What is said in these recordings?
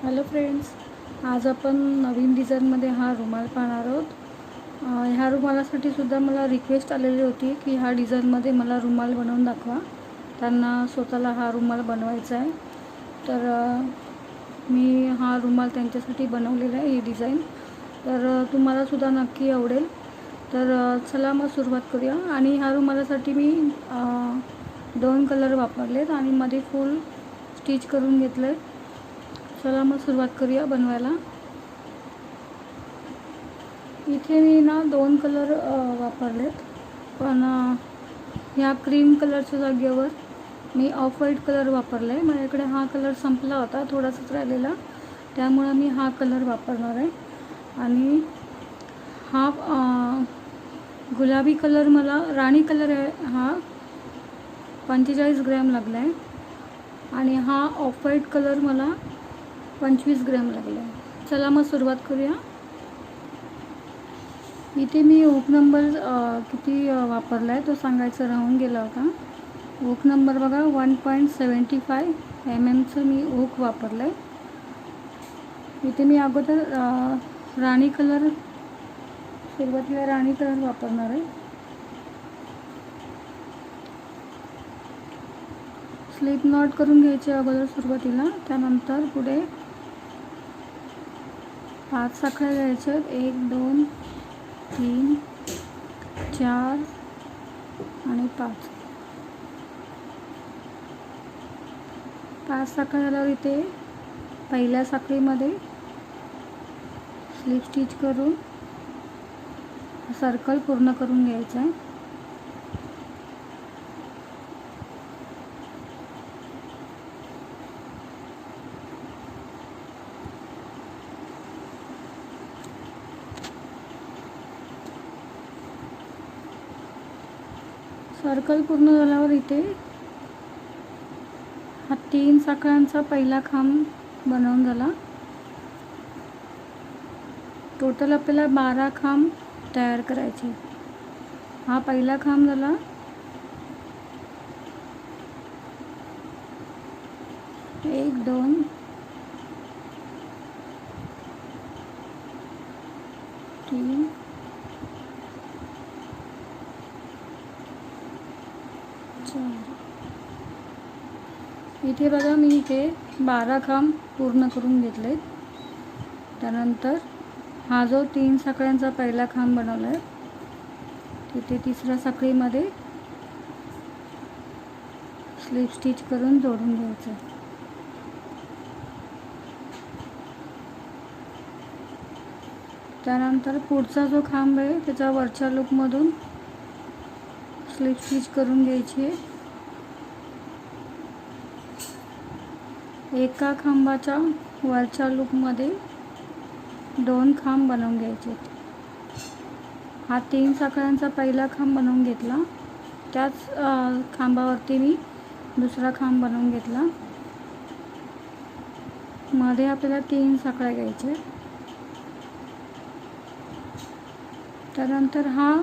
Hello friends, आज आपण नवीन डिझाईनमध्ये हा रुमाल पाहणार आहोत. ह्या रुमालासाठी सुद्धा मला रिक्वेस्ट आलेली होती की ह्या डिझाईनमध्ये मला रुमाल बनवून दाखवा. त्यांना स्वतःला हा रुमाल बनवायचा आहे. तर मी हा रुमाल त्यांच्यासाठी बनवलेला आहे, ही डिझाईन. तर तुम्हालासुद्धा नक्की आवडेल. तर चला मग सुरुवात करूया. आणि ह्या रुमालासाठी मी 2 कलर वापरलेत आणि मध्ये फुल स्टिच करून घेतलं आहे. चला मग सुरुवात करूया बनवायला. इथे मी ना 2 कलर वापरलेत, पण ह्या क्रीम कलरच्या जागेवर मी ऑफ व्हाईट कलर वापरला आहे. माझ्याकडे हा कलर संपला होता, थोडासाच राहिलेला, त्यामुळं मी हा कलर वापरणार आहे. आणि हा गुलाबी कलर, मला राणी कलर आहे, हा 45 ग्रॅम लागला आहे. आणि हा ऑफ व्हाईट कलर मला 25 ग्रॅम लागला आहे. चला मग सुरुवात करूया. इथे मी हुक नंबर किती वापरला आहे तो सांगायचं राहून गेला होता. हुक नंबर बघा 1.75 mm मी हुक वापरलं आहे. इथे मी अगोदर राणी कलर, सुरुवातीला राणी कलर वापरणार आहे. स्लिप नॉट करून घ्यायचे अगोदर सुरुवातीला, त्यानंतर पुढे 5 साखळ्या घ्यायच्या. 1 2 3 4 आणि 5. 5 साखळ्या झाल्यावर इथे पहिल्या साखळीमध्ये स्लिप स्टिच करून सर्कल पूर्ण करून घ्यायचं आहे. सर्कल पूर्ण झाल्यावर इथे हा 3 साखळ्यांचा पहिला खांब बनवून झाला. टोटल आपल्याला 12 खांब तयार करायचे. हा पहिला खांब झाला. 1 2 3 4. इथे बघा, मी इथे 12 खांब पूर्ण करून घेतलेत. त्यानंतर हा जो 3 साखळ्यांचा पहिला खांब बनवला आहे, तिथे तिसऱ्या साखळीमध्ये स्लिप स्टिच करून जोडून घ्यायचं. त्यानंतर पुढचा जो खांब आहे त्याच्या वरच्या लूपमधून स्लिप स्टिच करून घ्यायची आहे. एका खांबाच्या वरच्या लूपमध्ये 2 खांब बनवून घ्यायचे. हा 3 साखळ्यांचा पहिला खांब बनवून घेतला, त्याच खांबावरती मी दुसरा खांब बनवून घेतला. मध्ये आपल्याला 3 साखळ्या घ्यायच्या. त्यानंतर हा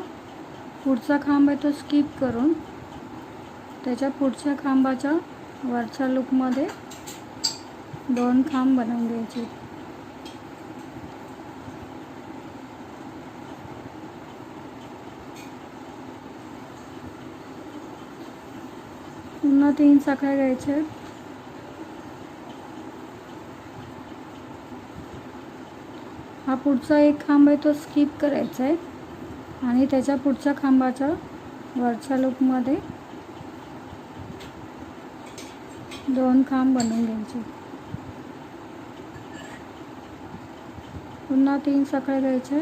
पुढचा खांब आहे तो स्किप करून त्याच्या पुढच्या खांबाच्या वरच्या लूपमध्ये 2 खांब बनवून घ्यायचे. पुन्हा 3 साखळ्या घ्यायच्या. हा पुढचा एक खांब आहे तो स्किप करायचा आहे आणि त्याच्या पुढच्या खांबाच्या वरच्या लूपमध्ये 2 खांब बनवून घ्यायचे. पुन्हा 3 साखळ्या घ्यायच्या.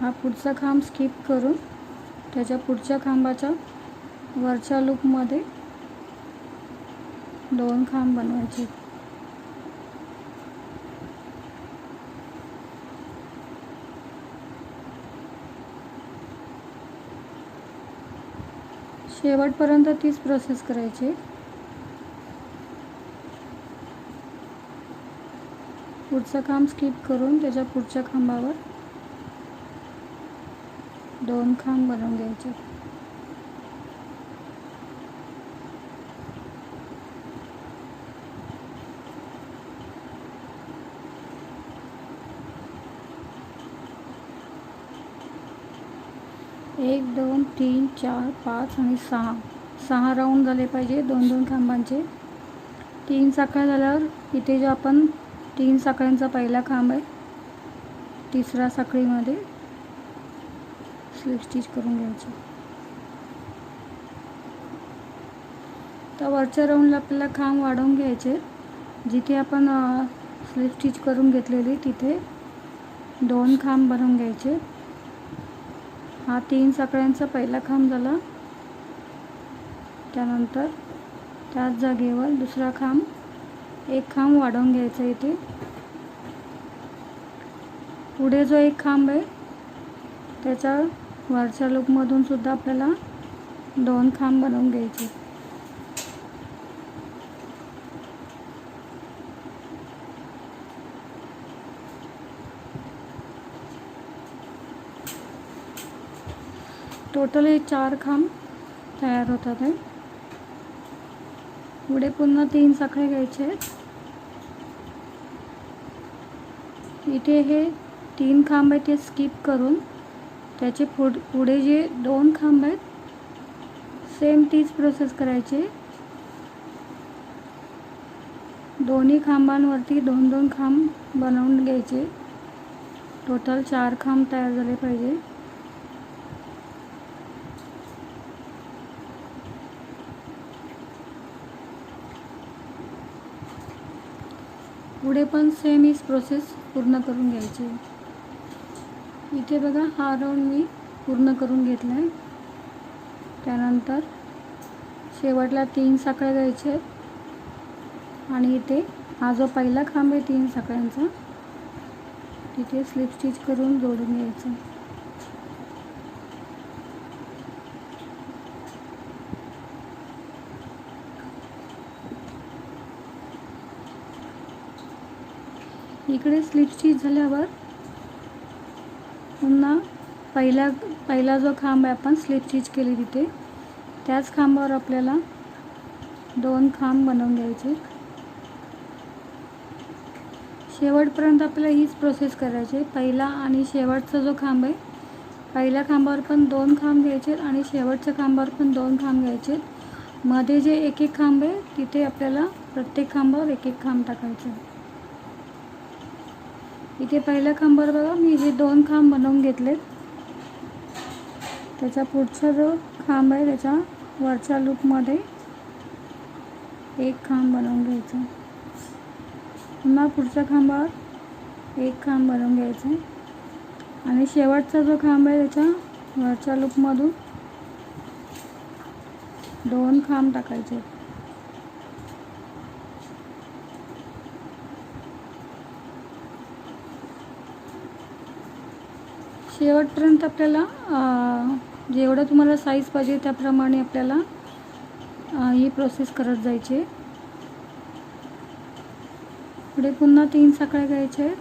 हा पुढचा खांब स्किप करून त्याच्या पुढच्या खांबाच्या वरच्या लूपमध्ये 2 खांब बनवायचे. शेवटपर्यंत तीच प्रोसेस करायची. पुढचं खांब स्किप करून त्याच्या पुढच्या खांबावर 2 खांब बनवून घ्यायचे. 1 2 3 4 5 आणि 6 राऊंड झाले पाहिजे 2-2 खांबांचे. 3 साखळ्या झाल्यावर इथे जो आपण 3 साखळ्यांचा पहिला खांब आहे तिसऱ्या साखळीमध्ये स्लिप स्टिच करून घ्यायची. तर वरच्या राऊंडला आपल्याला खांब वाढवून घ्यायचे. जिथे आपण स्लिप स्टिच करून घेतलेली तिथे 2 खांब बनवून घ्यायचे. हा 3 साखळ्यांचा पहिला खांब झाला. त्यानंतर त्याच जागेवर दुसरा खांब, एक खांब वाढवून घ्यायचा इथे. पुढे जो एक खांब आहे त्याच्या वरच्या लूपमधून सुद्धा आपल्याला 2 खांब बनवून घ्यायचे. टोटल हे 4 खांब तयार होतात आहे. पुढे पुन्हा 3 साखळे घ्यायचे आहेत. इथे हे 3 खांब आहेत ते स्किप करून त्याचे पुढे जे 2 खांब आहेत सेम तीच प्रोसेस करायची. दोन्ही खांबांवरती 2-2 खांब बनवून घ्यायचे. टोटल 4 खांब तयार झाले पाहिजे. पुढे पण सेम हीच प्रोसेस पूर्ण करून घ्यायची. इथे बघा हा राऊंड मी पूर्ण करून घेतला आहे. त्यानंतर शेवटला 3 साखळ्या घ्यायच्या आहेत आणि इथे हा जो पहिला खांब आहे 3 साखळ्यांचा तिथे स्लिप स्टिच करून जोडून घ्यायचं. इकडे स्लिप स्टिच झाल्यावर पुन्हा पहिला जो खांब आहे आपण स्लिप स्टिच केली तिथे त्याच खांबावर आपल्याला 2 खांब बनवून घ्यायचे. शेवटपर्यंत आपल्याला हीच प्रोसेस करायची. पहिला आणि शेवटचा जो खांब आहे पहिल्या खांबावर पण 2 खांब घ्यायचे आणि शेवटच्या खांबावर पण 2 खांब घ्यायचे. मध्ये जे एक एक खांब आहे तिथे आपल्याला प्रत्येक खांबावर एक एक खांब टाकायचे. इथे पहिल्या खांबावर बघा मी हे 2 खांब बनवून घेतलेत. त्याच्या पुढचा जो खांब आहे त्याच्या वरच्या लूपमध्ये एक खांब बनवून घ्यायचा. पुन्हा पुढच्या खांबावर एक खांब बनवून घ्यायचा आणि शेवटचा जो खांब आहे त्याच्या वरच्या लूपमधून 2 खांब टाकायचे. शेवटपर्यंत आपल्याला जेवढं तुम्हाला साईज पाहिजे त्याप्रमाणे आपल्याला ही प्रोसेस करत जायची. पुढे पुन्हा 3 साखळ्या घ्यायच्या आहेत.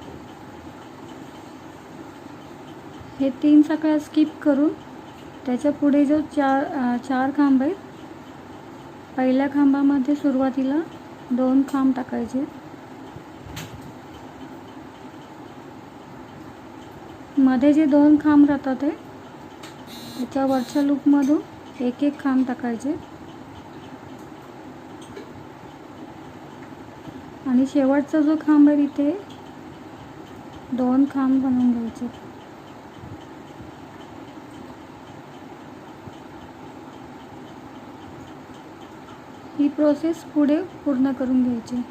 हे 3 साखळ्या स्किप करून त्याच्या पुढे जो 4 खांब आहेत पहिल्या खांबामध्ये सुरुवातीला 2 खांब टाकायचे. मध्ये जे 2 खांब राहतात आहे त्याच्या वरच्या लूपमधून एक एक खांब टाकायचे आणि शेवटचा जो खांब आहे तिथे 2 खांब बनवून घ्यायचे. ही प्रोसेस पुढे पूर्ण करून घ्यायची.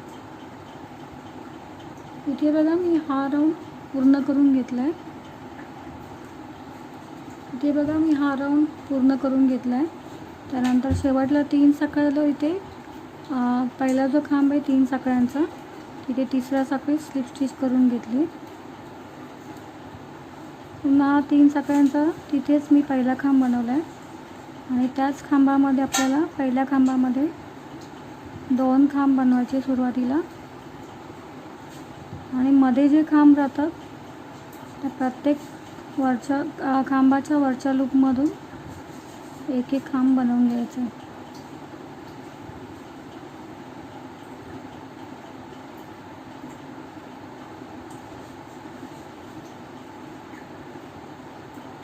इथे बघा मी हा राऊंड पूर्ण करून घेतला आहे. इथे बघा मी हा राऊंड पूर्ण करून घेतला आहे. त्यानंतर शेवटला 3 साखळ्याला इथे पहिला जो खांब आहे 3 साखळ्यांचा तिथे तिसऱ्या साखळीत स्लिप स्टिच करून घेतली. पुन्हा 3 साखळ्यांचा तिथेच मी पहिला खांब बनवला आहे आणि त्याच खांबामध्ये आपल्याला पहिल्या खांबामध्ये 2 खांब बनवायचे सुरुवातीला आणि मध्ये जे खांब राहतात त्या प्रत्येक वरच्या खांबाच्या वरच्या लूपमधून एक एक खांब बनवून घ्यायचं.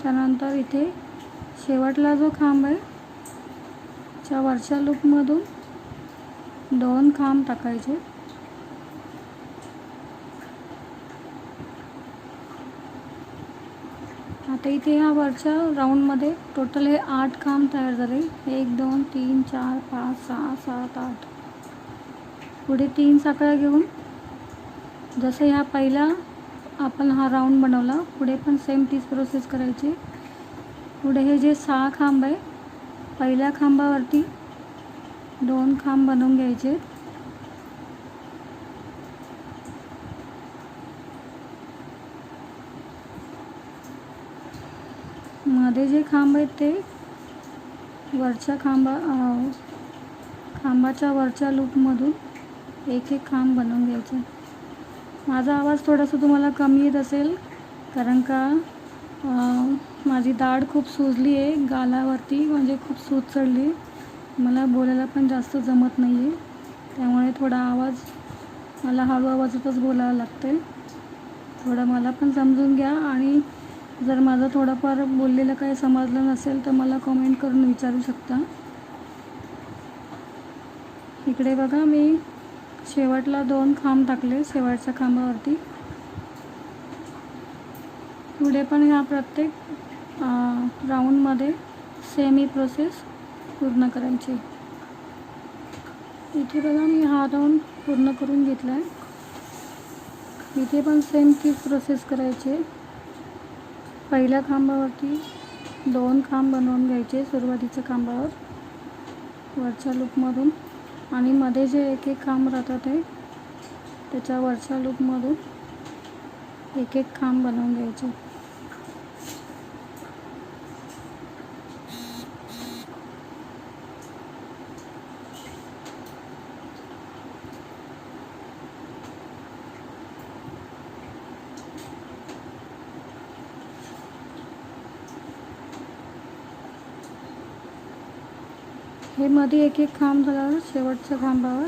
त्यानंतर इथे शेवटला जो खांब आहे च्या वरच्या लूपमधून 2 खांब टाकायचे. आता इथे ह्या वरच्या राऊंडमध्ये टोटल हे 8 खांब तयार झाले. 1 2 3 4 5 6 7 8. पुढे 3 साखळ्या घेऊन जसं ह्या पहिला आपण हा राऊंड बनवला, पुढे पण सेम तीच प्रोसेस करायची. पुढे हे जे 6 खांब आहे, पहिल्या खांबावरती 2 खांब बनवून घ्यायचे. मध्ये जे खांब आहेत ते वरच्या खांबाच्या वरच्या लूपमधून एक खांब बनवून घ्यायचे. माझा आवाज थोडासा तुम्हाला कमी येत असेल कारण का माझी दाढ खूप सुजली आहे गालावरती, म्हणजे खूप सूज चढली आहे. मला बोलायला पण जास्त जमत नाही आहे, त्यामुळे थोडा आवाज मला हळू आवाजातच बोलावं लागतं. थोडं मला पण समजून घ्या आणि जर माझं थोडंफार बोललेलं काही समजलं नसेल तर मला कमेंट करून विचारू शकता. इकडे बघा मी शेवटला 2 खांब टाकले शेवटच्या खांबावरती. पुढे पण ह्या प्रत्येक राऊंडमध्ये सेम ही प्रोसेस पूर्ण करायची. इथे बघा मी हा राऊंड पूर्ण करून घेतला आहे. इथे पण सेम तीच प्रोसेस करायची. पहिल्या खांबावरती 2 खांब बनवून घ्यायचे सुरुवातीच्या खांबावर वरच्या लूपमधून, आणि मध्ये जे एक खांब राहतात आहे त्याच्या वरच्या लूपमधून एक खांब बनवून घ्यायचे. हे मध्ये एक खांब झाल्यावर शेवटच्या खांबावर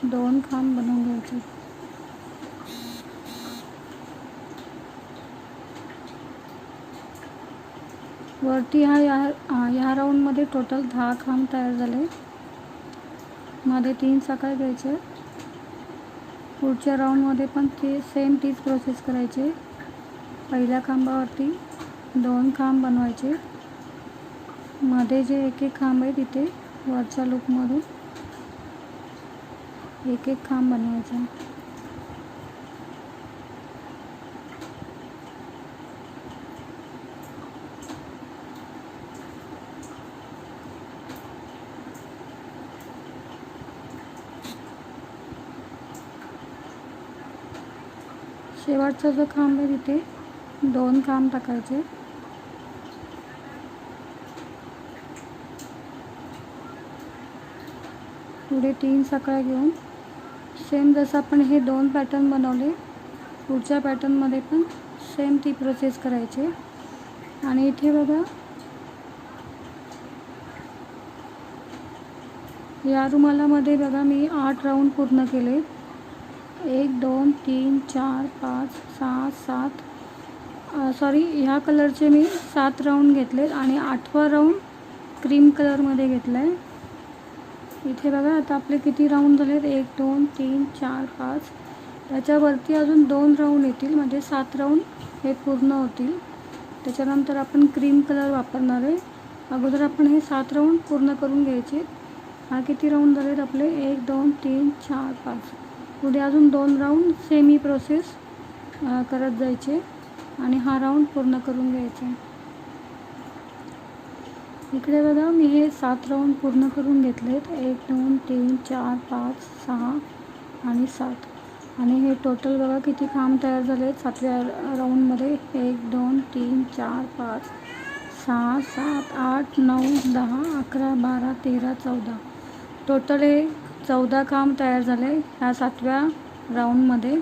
2 खांब बनवून घ्यायचे. वरती ह्या राऊंडमध्ये टोटल 10 खांब तयार झाले. मध्ये 3 साखळ्या घ्यायच्या. पुढच्या राऊंडमध्ये पण सेम तीच प्रोसेस करायची. पहिल्या खांबावरती 2 खांब बनवायचे. मध्ये जे एक खांब आहे तिथे वरच्या लूपमधून एक खांब बनवायचा. शेवटचा जो खांब आहे तिथे 2 खांब टाकायचे. पुढे 3 साखळ्या घेऊन सेम जसं आपण हे 2 पॅटर्न बनवले, पुढच्या पॅटर्नमध्ये पण सेम ती प्रोसेस करायची. आणि इथे बघा या रुमालामध्ये बघा मी 8 राऊंड पूर्ण केले. 1 2 3 4 5 6 7 सॉरी ह्या कलरचे मी 7 राऊंड घेतलेत आणि 8वा राऊंड क्रीम कलरमध्ये घेतला आहे. इथे बघा आता आपले किती राऊंड झालेत, 1 2 3 4 5. त्याच्यावरती अजून 2 राऊंड येतील, म्हणजे 7 राऊंड हे पूर्ण होतील. त्याच्यानंतर आपण क्रीम कलर वापरणार आहे. अगोदर आपण हे 7 राऊंड पूर्ण करून घ्यायचे. हा किती राऊंड झालेत आपले, 1 2 3 4 5. पुढे अजून 2 राऊंड सेमी प्रोसेस करत जायचे आणि हा राऊंड पूर्ण करून घ्यायचा. इकडे बघा मी हे 7 राऊंड पूर्ण करून घेतलेत. 1 2 3 4 5 6 आणि 7. आणि हे टोटल बघा किती खांब तयार झाले आहेत 7व्या राऊंडमध्ये. 1 2 3 4 5 6 7 8 9 10 11 12 13 14. टोटल हे 14 खांब तयार झाले ह्या 7व्या राऊंडमध्ये.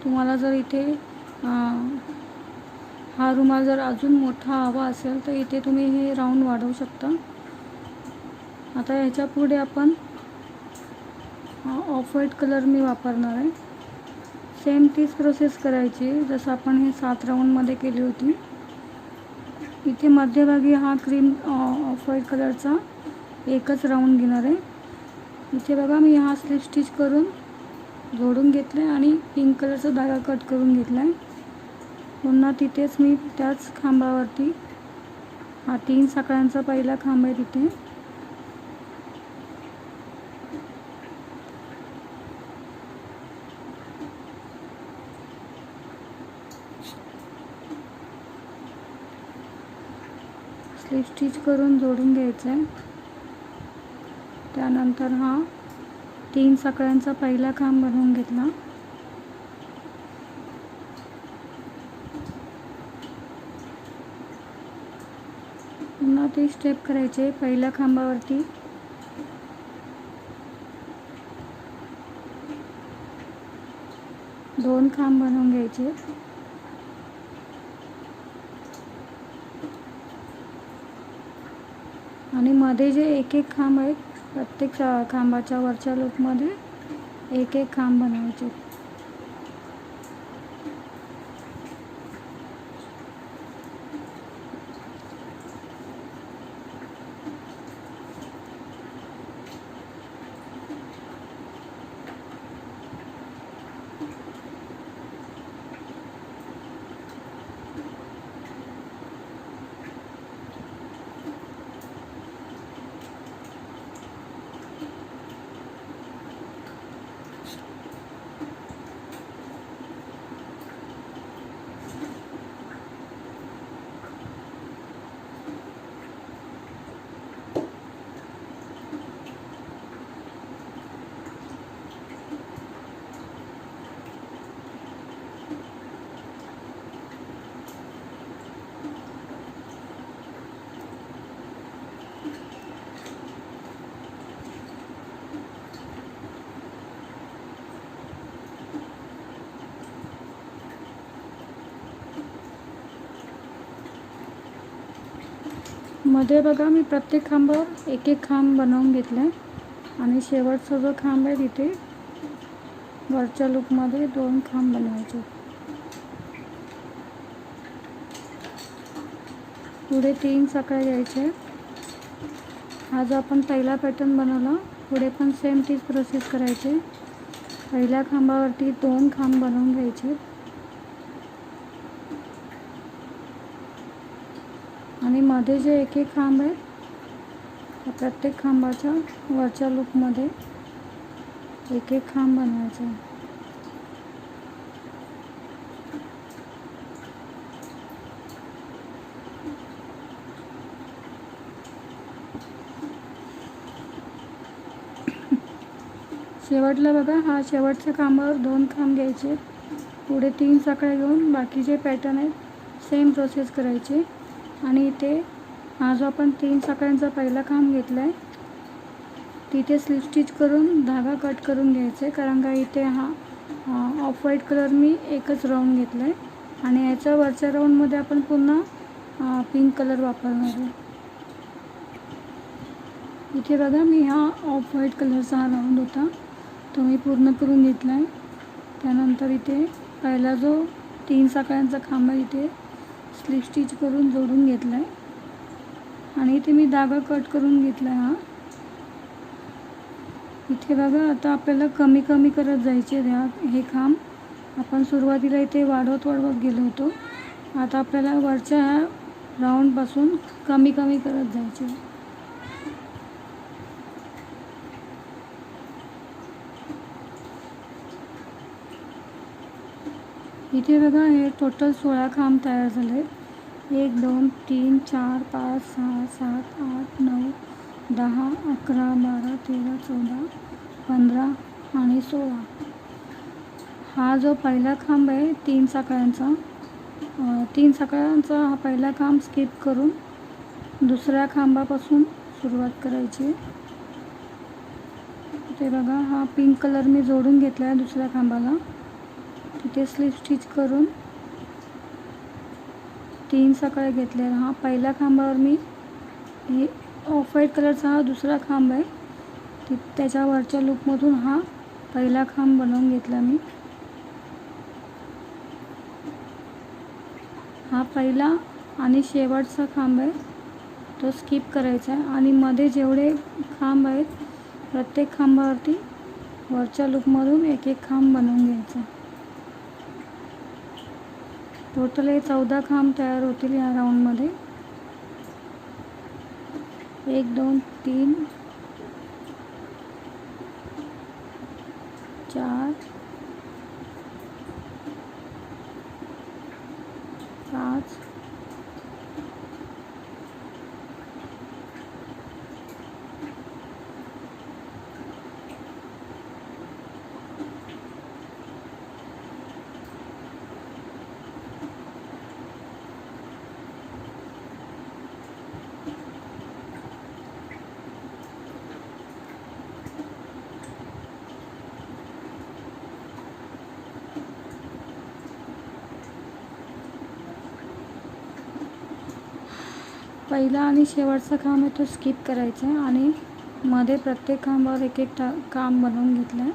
तुम्हाला जर इथे हा रुमाल जर अजून मोठा हवा असेल तर इथे तुम्ही हे राऊंड वाढवू शकता. आता ह्याच्या पुढे आपण ऑफ व्हाईट कलर मी वापरणार आहे. सेम तीच प्रोसेस करायची जसं आपण हे 7 राऊंडमध्ये केली होती. इथे मध्यभागी हा क्रीम ऑफ व्हाईट कलरचा एकच राऊंड घेणार आहे. इथे बघा मी हा स्लिप स्टिच करून जोडून घेतलं आहे आणि पिंक कलरचा धागा कट करून घेतला आहे. पुन्हा तिथेच मी त्याच खांबावरती हा 3 साखळ्यांचा पहिला खांब आहे तिथे स्लिप स्टिच करून जोडून घ्यायचं आहे. त्यानंतर हा 3 साखळ्यांचा पहिला खांब बनवून घेतला. पुन्हा ते स्टेप करायचे. पहिल्या खांबावरती 2 खांब बनवून घ्यायचे. आणि मध्ये जे एक एक खांब आहेत प्रत्येक खांबाच्या वरच्या लूपमध्ये एक एक खांब बनवायचे. मध्ये बघा मी प्रत्येक खांबावर एक एक खांब बनवून घेतला आहे. आणि शेवटचा जो खांब आहे तिथे वरच्या लूपमध्ये 2 खांब बनवायचे. पुढे 3 साखळ्या घ्यायच्या. हा जो आपण पहिला पॅटर्न बनवला पुढे पण सेम तीच प्रोसेस करायची. पहिल्या खांबावरती 2 खांब बनवून घ्यायचे आणि मध्ये जे एक एक खांब आहे प्रत्येक खांबाच्या वरच्या लूपमध्ये एक एक खांब बनवायचा. शेवटला बघा हा शेवटच्या खांबावर 2 खांब घ्यायचे. पुढे 3 साखळ्या घेऊन बाकीचे पॅटर्न आहेत सेम प्रोसेस करायचे. आणि इथे हा जो आपण 3 साखळ्यांचा पहिला खांब घेतला आहे तिथे स्लिप स्टिच करून धागा कट करून घ्यायचे. कारण का इथे हा ऑफ व्हाईट कलर मी एकच राऊंड घेतला आहे आणि याच्या वरच्या राऊंडमध्ये आपण पुन्हा पिंक कलर वापरणार आहे. इथे बघा मी हा ऑफ व्हाईट कलरचा हा राऊंड होता तो मी पूर्ण करून घेतला आहे. त्यानंतर इथे पहिला जो 3 साखळ्यांचा खांब आहे इथे स्लिप स्टिच करून जोडून घेतला आहे आणि इथे मी धागा कट करून घेतला आहे. हा इथे बघा आता आपल्याला कमी कमी करत जायचे हे खांब. आपण सुरुवातीला इथे वाढवत गेलो होतो. आता आपल्याला वरच्या ह्या राऊंडपासून कमी कमी करत जायचे. इथे बघा हे टोटल 16 खांब तयार झाले. 1 2 3 4 5 6 7 8 9 10 11 12 13 14 15 आणि 16. हा जो पहिला खांब आहे 3 साखळ्यांचा हा पहिला खांब स्किप करून दुसऱ्या खांबापासून सुरुवात करायची. ते बघा हा पिंक कलर मी जोडून घेतला आहे दुसऱ्या खांबाला. तिथे स्लिप स्टिच करून 3 साखळ्या घेतल्या. हा पहिल्या खांबावर मी हे ऑफ व्हाईट कलरचा हा दुसरा खांब आहे त्याच्या वरच्या लूपमधून हा पहिला खांब बनवून घेतला मी. हा पहिला आणि शेवटचा खांब आहे तो स्किप करायचा आहे आणि मध्ये जेवढे खांब आहेत प्रत्येक खांबावरती वरच्या लूपमधून एक एक खांब बनवून घ्यायचा. टोटल हे 14 खांब तयार होतील या राऊंडमध्ये. 1 2 3 4 5 पहिला आणि शेवटचा खांब आहे तो स्किप करायचा आहे आणि मध्ये प्रत्येक खांबावर एक एक खांब बनवून घेतलं आहे.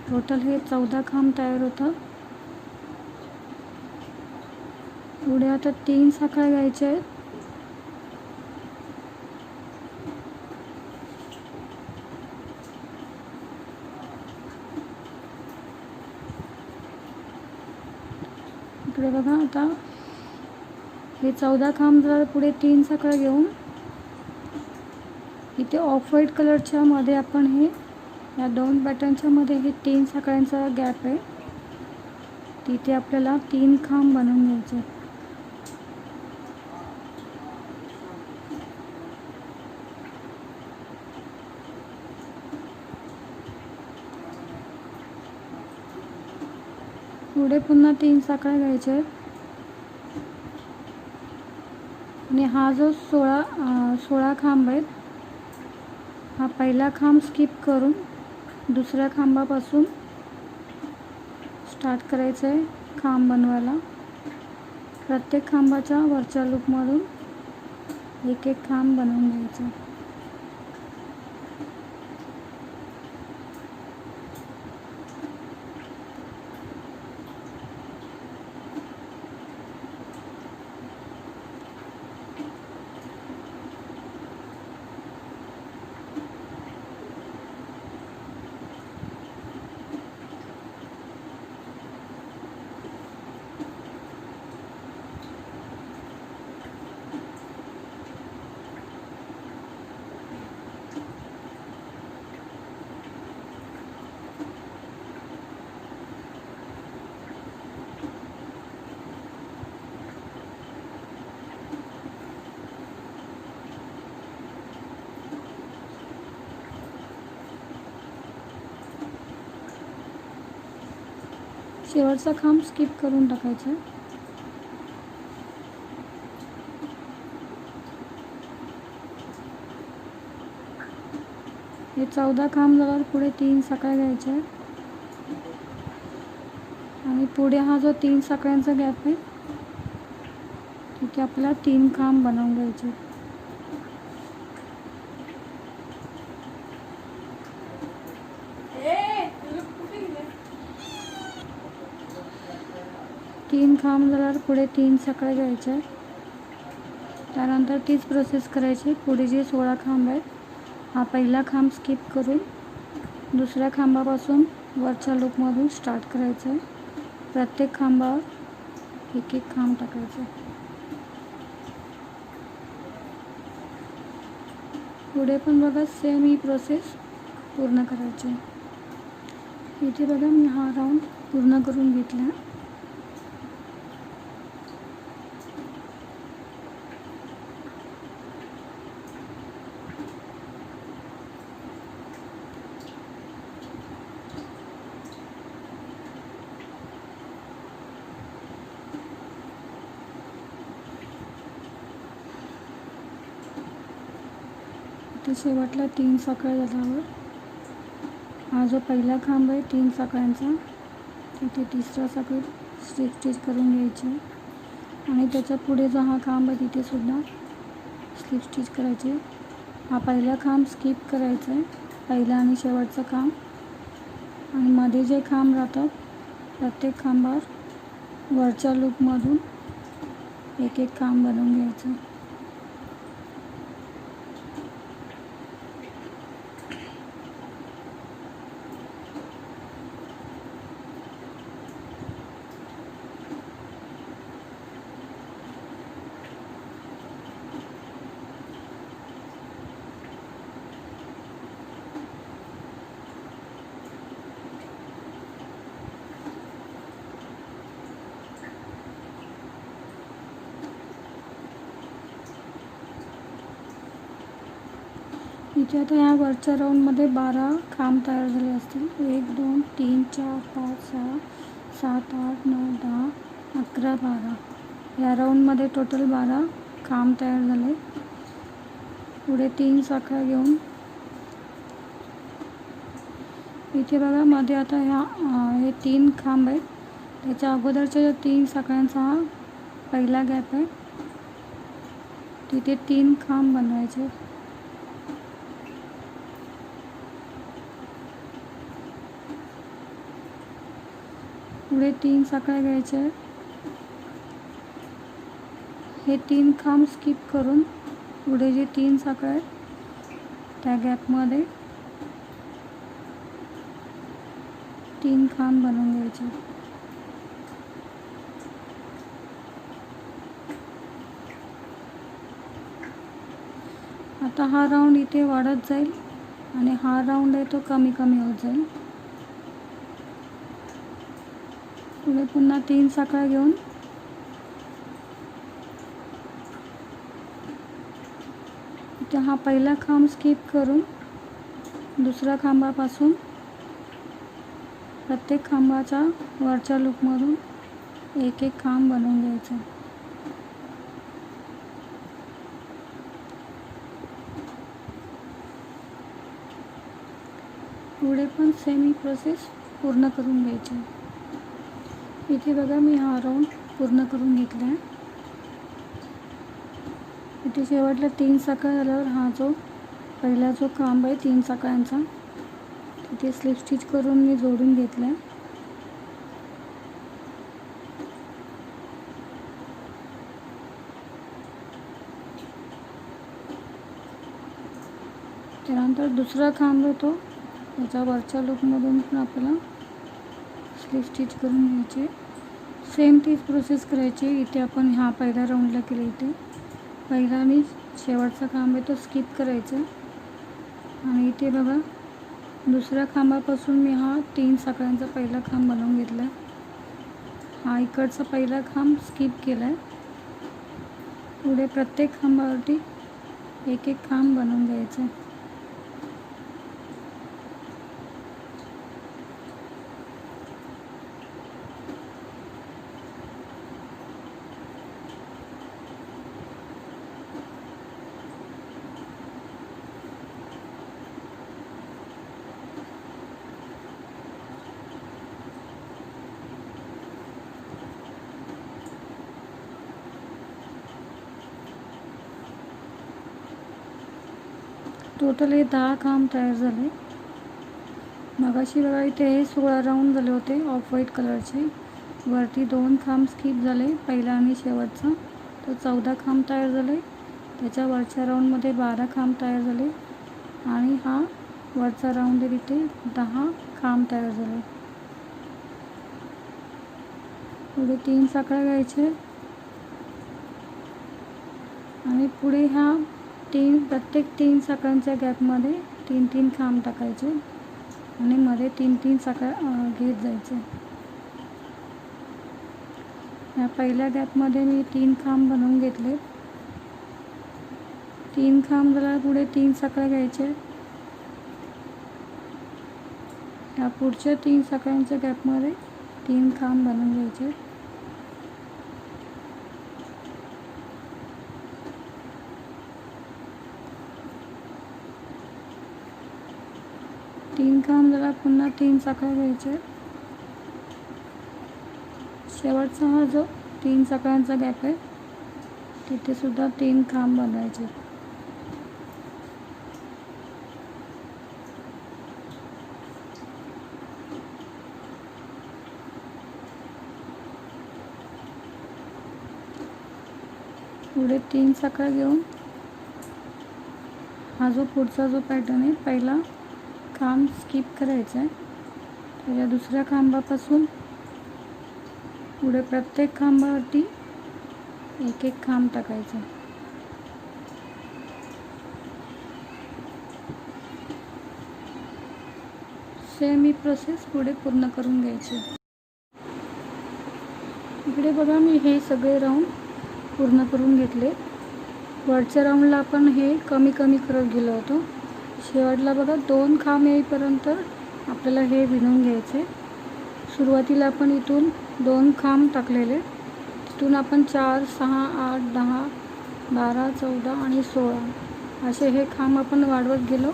टोटल हे 14 खांब तयार होतात. पुढे आता 3 साखळ्या घ्यायच्या आहेत. इकडे बघा, आता हे 14 खांब जर पुढे 3 साखळ्या घेऊन इथे ऑफ व्हाईट कलरच्या मध्ये आपण हे या 2 पॅटर्नच्या मध्ये हे 3 साखळ्यांचा गॅप आहे, तिथे आपल्याला 3 खांब बनवून घ्यायचे. पुढे पुन्हा 3 साखळ्या घ्यायच्या आहेत आणि हा जो 16 खांब आहेत, हा पहिला खांब स्किप करून दुसऱ्या खांबापासून स्टार्ट करायचं आहे खांब बनवायला. प्रत्येक खांबाच्या वरच्या लूपमधून एक एक खांब बनवून घ्यायचं. शेवटचा खांब स्किप करून टाकायचा. हे 14 खांब झाल्यावर पुढे 3 साखळ्या घ्यायच्या आहेत आणि पुढे हा जो 3 साखळ्यांचा गॅप आहे तिथे आपल्याला 3 खांब बनवून घ्यायचे. तीन खांब झाल्यावर पुढे 3 साखळ्या घ्यायच्या. त्यानंतर तीच प्रोसेस करायची. पुढे जे 16 खांब आहेत, हा पहिला खांब स्किप करून दुसऱ्या खांबापासून वरच्या लूपमधून स्टार्ट करायचं आहे. प्रत्येक खांबावर एक एक खांब टाकायचं. पुढे पण बघा सेम ही प्रोसेस पूर्ण करायची. इथे बघा मी हा राऊंड पूर्ण करून घेतला. तर शेवटला 3 साखळ्या झाल्यावर हा जो पहिला खांब आहे 3 साखळ्यांचा, तिथे तिसरा साखळी स्टिच करून घ्यायची आणि त्याच्या पुढे जो हा खांब आहे तिथे सुद्धा स्लिप स्टिच करायचे. हा पहिला खांब स्किप करायचा आहे, पहिला आणि शेवटचा खांब, आणि मध्ये जे खांब राहतात प्रत्येक खांबावर वरच्या लूपमधून एक एक खांब बनवून घ्यायचं. इथे आता ह्या वरच्या राऊंडमध्ये 12 खांब तयार झाले असतील. 1 2 3 4 5 6 7 8 9 10 11 12. या राऊंडमध्ये टोटल 12 खांब तयार झाले. पुढे 3 साखळ्या घेऊन इथे बघा मध्ये आता हे 3 खांब आहेत. त्याच्या अगोदरच्या 3 साखळ्यांचा हा पहिला गॅप आहे. तिथे 3 खांब बनवायचे. पुढे 3 साखळ्या घ्यायच्या. हे 3 खांब स्किप करून पुढे जे 3 साखळ्या आहेत त्या गॅपमध्ये 3 खांब बनवून घ्यायचे. आता हा राऊंड इथे वाढत जाईल आणि हा राऊंड आहे तो कमी कमी होत जाईल. पुढे पुन्हा 3 साखळ्या घेऊन इथे हा पहिला खांब स्किप करून दुसऱ्या खांबापासून प्रत्येक खांबाच्या वरच्या लूपमधून एक एक खांब बनवून घ्यायचं. पुढे पण सेम ही प्रोसेस पूर्ण करून घ्यायची. इथे बघा मी हा राऊंड पूर्ण करून घेतला आहे. इथे शेवटला 3 साखळ्या झाल्यावर हा जो पहिला जो खांब आहे 3 साखळ्यांचा तिथे स्लिप स्टिच करून मी जोडून घेतला आहे. त्यानंतर दुसरा खांब होतो त्याच्या वरच्या लूपमधून पण आपल्याला स्लिप स्टिच करून घ्यायचे. सेम तीच प्रोसेस करायची. इथे आपण ह्या पहिल्या राऊंडला केलं. इथे पहिला आणि शेवटचा खांब आहे तो स्किप करायचा आणि इथे बघा दुसऱ्या खांबापासून मी हा 3 साखळ्यांचा पहिला खांब बनवून घेतला. हा इकडचा पहिला खांब स्किप केला आहे. पुढे प्रत्येक खांबावरती एक एक खांब बनवून घ्यायचा. टोटल हे 10 खांब तयार झाले. मगाशी बघा इथे हे 16 राऊंड झाले होते ऑफ व्हाईट कलरचे. वरती 2 खांब स्किप झाले पहिला आणि शेवटचा, तर 14 खांब तयार झाले. त्याच्या वरच्या राऊंडमध्ये 12 खांब तयार झाले आणि हा वरचा राऊंड आहे तिथे 10 खांब तयार झाले. पुढे 3 साखळ्या घ्यायचे आणि पुढे ह्या प्रत्येक 3 साखळ्यांच्या गॅपमध्ये 3-3 खांब टाकायचे आणि मध्ये 3-3 साखळ्या घेत जायचे. या पहिल्या गॅपमध्ये मी 3 खांब बनवून घेतले. 3 खांब झाला. पुढे 3 साखळ्या घ्यायचे. या पुढच्या 3 साखळ्यांच्या गॅपमध्ये 3 खांब बनवून घ्यायचे. तीन खांब झाला. पुन्हा 3 साखळ्या घ्यायच्या. शेवटचा हा जो 3 साखळ्यांचा गॅप आहे तिथे सुद्धा 3 खांब बनवायचे. पुढे 3 साखळ्या घेऊन हा जो पुढचा जो पॅटर्न आहे पहिला खांब स्किप करायचा आहे. त्याच्या दुसऱ्या खांबापासून पुढे प्रत्येक खांबावरती एक एक खांब टाकायचा. सेम ही प्रोसेस पुढे पूर्ण करून घ्यायची. इकडे बघा मी हे सगळे राऊंड पूर्ण करून घेतले. वरच्या राऊंडला आपण हे कमी कमी करत गेलो होतो. शेवटला बघा 2 खांब येईपर्यंत आपल्याला हे विणून घ्यायचे. सुरुवातीला आपण इथून 2 खांब टाकलेले, तिथून आपण 4, 6, 8, 10, 12, 14 आणि 16 असे हे खांब आपण वाढवत गेलो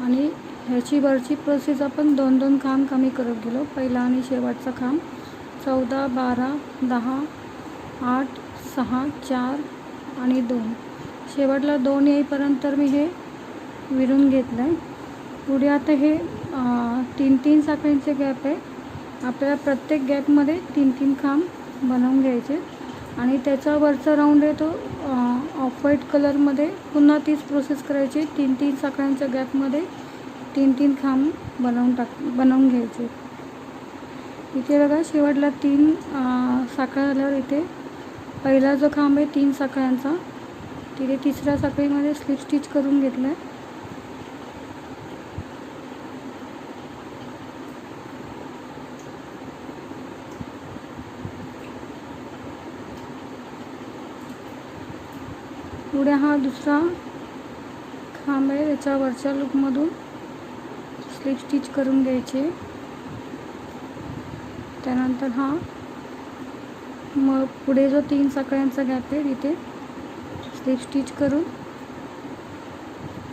आणि ह्याची वरची प्रोसेस आपण 2-2 खांब कमी करत गेलो. पहिला आणि शेवटचा खांब 14, 12, 10, 8, 6, 4 आणि 2. शेवटला 2 येईपर्यंत मी हे विणून घेतलं आहे. पुढे आता हे 3-3 साखळींचे गॅप आहे. आपल्याला प्रत्येक गॅपमध्ये 3-3 खांब बनवून घ्यायचे आणि त्याचा वरचा राऊंड आहे तो ऑफ व्हाईट कलरमध्ये पुन्हा तीच प्रोसेस करायची. 3-3 साखळ्यांच्या गॅपमध्ये 3-3 खांब बनवून घ्यायचे. इथे बघा शेवटला 3 साखळ्या झाल्यावर इथे पहिला जो खांब आहे 3 साखळ्यांचा तिथे तिसऱ्या साखळीमध्ये स्लिप स्टिच करून घेतलं आहे. पुढे हा दुसरा खांब आहे त्याच्या वरच्या लूपमधून स्लिप स्टिच करून घ्यायचे. त्यानंतर हा मग पुढे जो 3 साखळ्यांचा गॅप आहे तिथे स्लिप स्टिच करून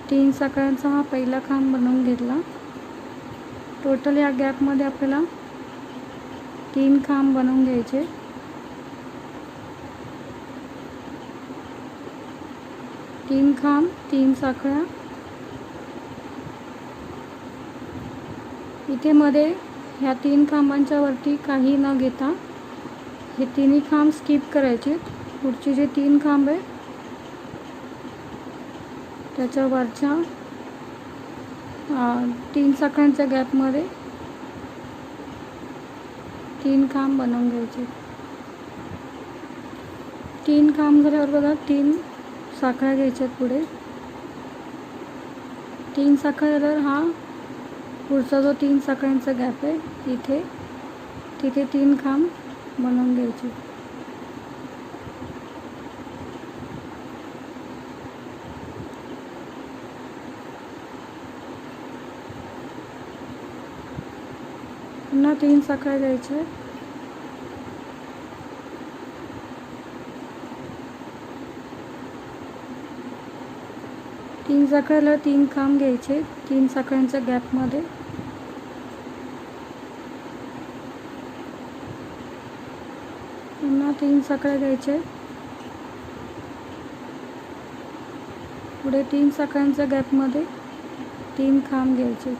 3 साखळ्यांचा हा पहिला खांब बनवून घेतला. टोटल या गॅपमध्ये आपल्याला 3 खांब बनवून घ्यायचे. तीन खांब 3 साखळ्या. इथे मध्ये ह्या 3 खांबांच्या वरती काही न घेता हे तिन्ही खांब स्किप करायचे. पुढचे जे 3 खांब आहे त्याच्या वरच्या 3 साखळ्यांच्या गॅपमध्ये 3 खांब बनवून घ्यायचे. 3 खांब झाल्यावर बघा 3 साखळ्या घ्यायच्यात. पुढे 3 साखळ्या झाल्यावर हा पुढचा जो 3 साखळ्यांचा गॅप आहे तिथे 3 खांब बनवून घ्यायचे. पुन्हा 3 साखळ्या घ्यायच्या. 3 साखळ्याला 3 खांब घ्यायचे 3 साखळ्यांच्या गॅपमध्ये. पुन्हा 3 साखळ्या घ्यायचे. पुढे 3 साखळ्यांच्या गॅपमध्ये 3 खांब घ्यायचे.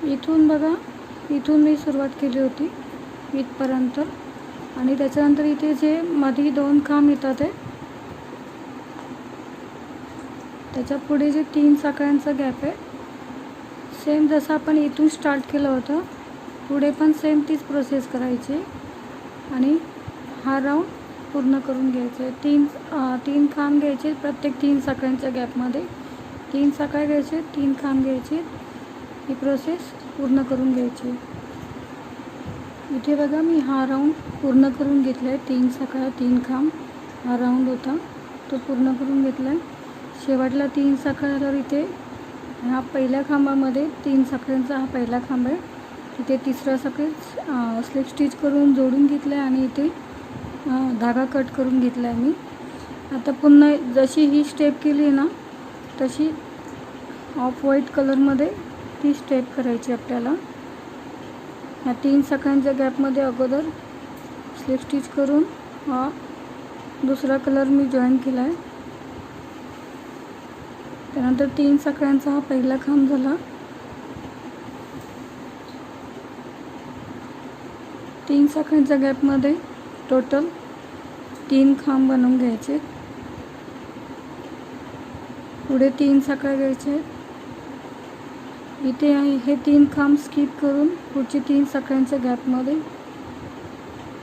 इथून बघा इथून मी सुरुवात केली होती इथपर्यंत आणि त्याच्यानंतर इथे जे मध्ये 2 खांब येतात आहे त्याच्या पुढे जे 3 साखळ्यांचा गॅप आहे सेम जसं आपण इथून स्टार्ट केलं होतं पुढे पण सेम तीच प्रोसेस करायची आणि हा राऊंड पूर्ण करून घ्यायचा आहे. 3 खांब घ्यायचे प्रत्येक 3 साखळ्यांच्या गॅपमध्ये 3 साखळ्या घ्यायचे, 3 खांब घ्यायचे. ही प्रोसेस पूर्ण करून घ्यायची. इथे बघा मी हा राऊंड पूर्ण करून घेतला आहे. 3 साखळ्या 3 खांब हा राऊंड होता तो पूर्ण करून घेतला आहे. शेवटला 3 साखळ्या झाल्यावर इथे ह्या पहिल्या खांबामध्ये 3 साखळ्यांचा हा पहिला खांब आहे. इथे तिसरा साखळी स्लिप स्टिच करून जोडून घेतला आहे आणि इथे धागा कट करून घेतला आहे मी. आता पुन्हा जशी ही स्टेप केली आहे ना तशी ऑफ व्हाईट कलरमध्ये ती स्टेप करायची आपल्याला. ह्या 3 साखळ्यांच्या गॅपमध्ये अगोदर स्लिप स्टिच करून हा दुसरा कलर मी जॉईन केला आहे. त्यानंतर 3 साखळ्यांचा हा पहिला खांब झाला. 3 साखळ्यांच्या गॅपमध्ये टोटल 3 खांब बनवून घ्यायचे. पुढे 3 साखळ्या घ्यायचे. इथे हे 3 खांब स्किप करून पुढचे 3 साखळ्यांच्या गॅपमध्ये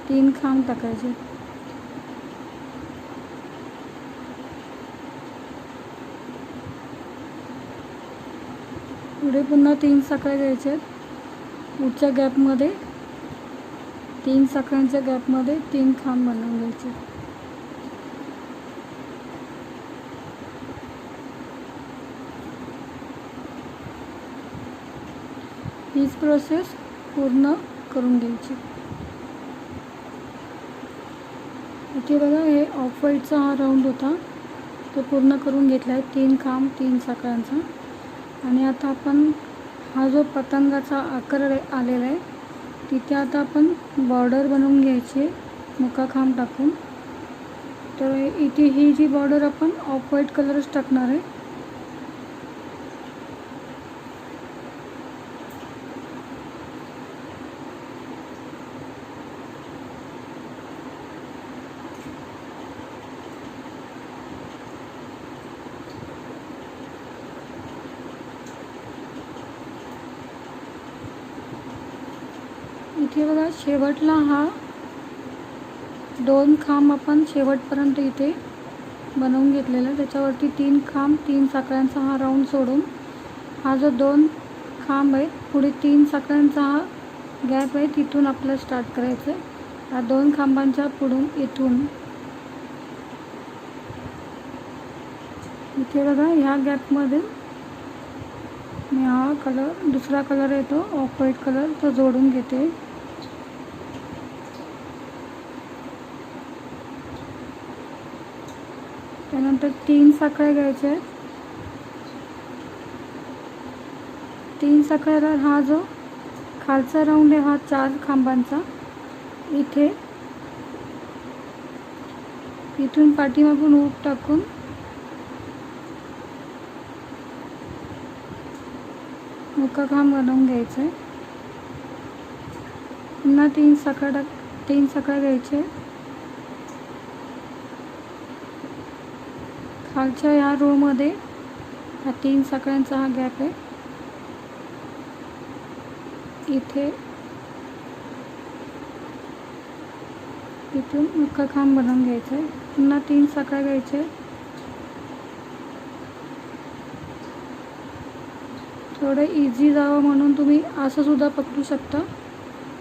3 खांब टाकायचे. पुढे पुन्हा 3 साखळ्या घ्यायच्या. पुढच्या गॅपमध्ये 3 साखळ्यांच्या गॅपमध्ये 3 खांब बनवून घ्यायचे. हीच प्रोसेस पूर्ण करून घ्यायची. इथे बघा हे ऑफ व्हाईटचा हा राऊंड होता तो पूर्ण करून घेतला आहे. 3 खांब 3 साखळ्यांचा. आणि आता आपण हा जो पतंगाचा आकार आलेला आहे तिथे आता आपण बॉर्डर बनवून घ्यायची मुका खांब टाकून. तर इथे ही जी बॉर्डर आपण ऑफ व्हाईट कलरच टाकणार आहे. इथे बघा शेवटला हा 2 खांब आपण शेवटपर्यंत इथे बनवून घेतलेला आहे. त्याच्यावरती 3 खांब 3 साखळ्यांचा हा राऊंड सोडून हा जो 2 खांब आहे पुढे 3 साखळ्यांचा हा गॅप आहे तिथून आपल्याला स्टार्ट करायचं आहे. ह्या 2 खांबांच्या पुढून इथून इथे बघा ह्या गॅपमध्ये मी हा कलर दुसरा कलर येतो ऑफ व्हाईट कलर तो जोडून घेते. त्यानंतर 3 साखळ्या घ्यायच्या आहेत. 3 साखळ्याला हा जो खालचा राऊंड आहे हा 4 खांबांचा इथे इथून पाठीमागून हुक टाकून मुका खांब बनवून घ्यायचा आहे. पुन्हा 3 साखळ्या घ्यायचे. खालच्या या रोमध्ये हा 3 साखळ्यांचा हा गॅप आहे इथे इथून मुका खांब बनवून घ्यायचा आहे. पुन्हा 3 साखळ्या घ्यायच्या. थोडं इझी जावं म्हणून तुम्ही असं सुद्धा पकडू शकता.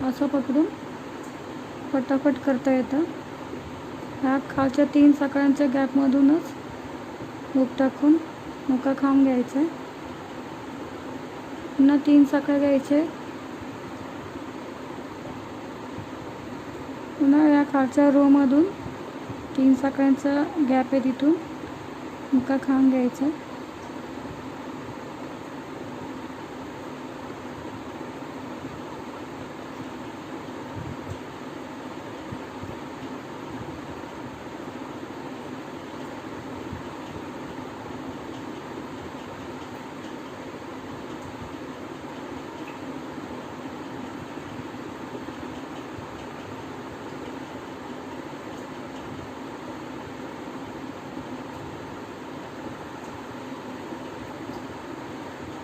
असं पकडून पटापट करता येतं. ह्या खालच्या 3 साखळ्यांच्या गॅपमधूनच हुक टाकून मुका खांब घ्यायचा आहे. पुन्हा 3 साखळ्या घ्यायचे. पुन्हा या खालच्या रोमधून 3 साखळ्यांचा गॅप आहे तिथून मुका खांब घ्यायचा.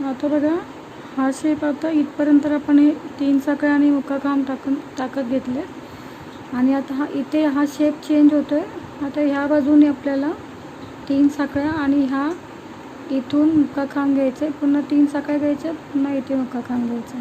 आता बघा हा शेप आता इथपर्यंत आपण हे 3 साखळ्या आणि मुका खांब टाकत घेतले. आणि आता इथे हा शेप चेंज होतो आहे. आता ह्या बाजूने आपल्याला 3 साखळ्या आणि ह्या इथून मुक्का खांब घ्यायचे, पुन्हा 3 साखळ्या घ्यायच्या, पुन्हा इथे मुक्का खांब घ्यायचा.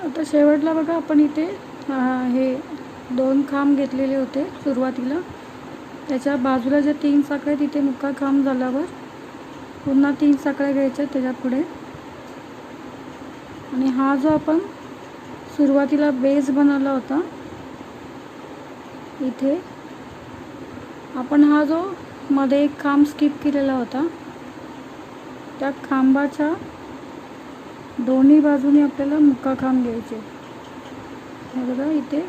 आता शेवटला बघा, आपण इथे हे 2 खांब घेतलेले होते सुरुवातीला, त्याच्या बाजूला जे 3 साखळ्या तिथे मुक्का खांब झाल्यावर पुन्हा 3 साखळ्या घ्यायच्या त्याच्या पुढे. आणि हा जो आपण सुरुवातीला बेस बनवला होता, इथे आपण हा जो मध्ये एक खांब स्किप केलेला होता, त्या खांबाच्या दोन्ही बाजूनी आपल्याला मुक्का खांब घ्यायचे. हे बघा, इथे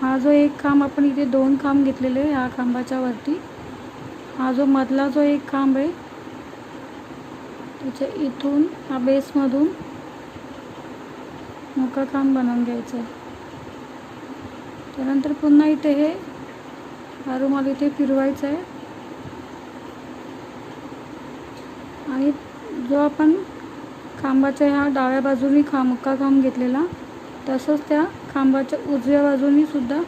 हा जो एक खांब, आपण इथे 2 खांब घेतलेले ह्या खांबाच्या वरती, हा जो मधला जो एक खांब आहे त्याच्या इथून ह्या बेसमधून मुक्का खांब बनवून घ्यायचं आहे. त्यानंतर पुन्हा इथे हे हा रुमाल इथे फिरवायचा आहे आणि जो आपण खांबाच्या ह्या डाव्या बाजूनी मुक्का खांब घेतलेला, तसंच त्या खांबाच्या उजव्या बाजूनी सुद्धा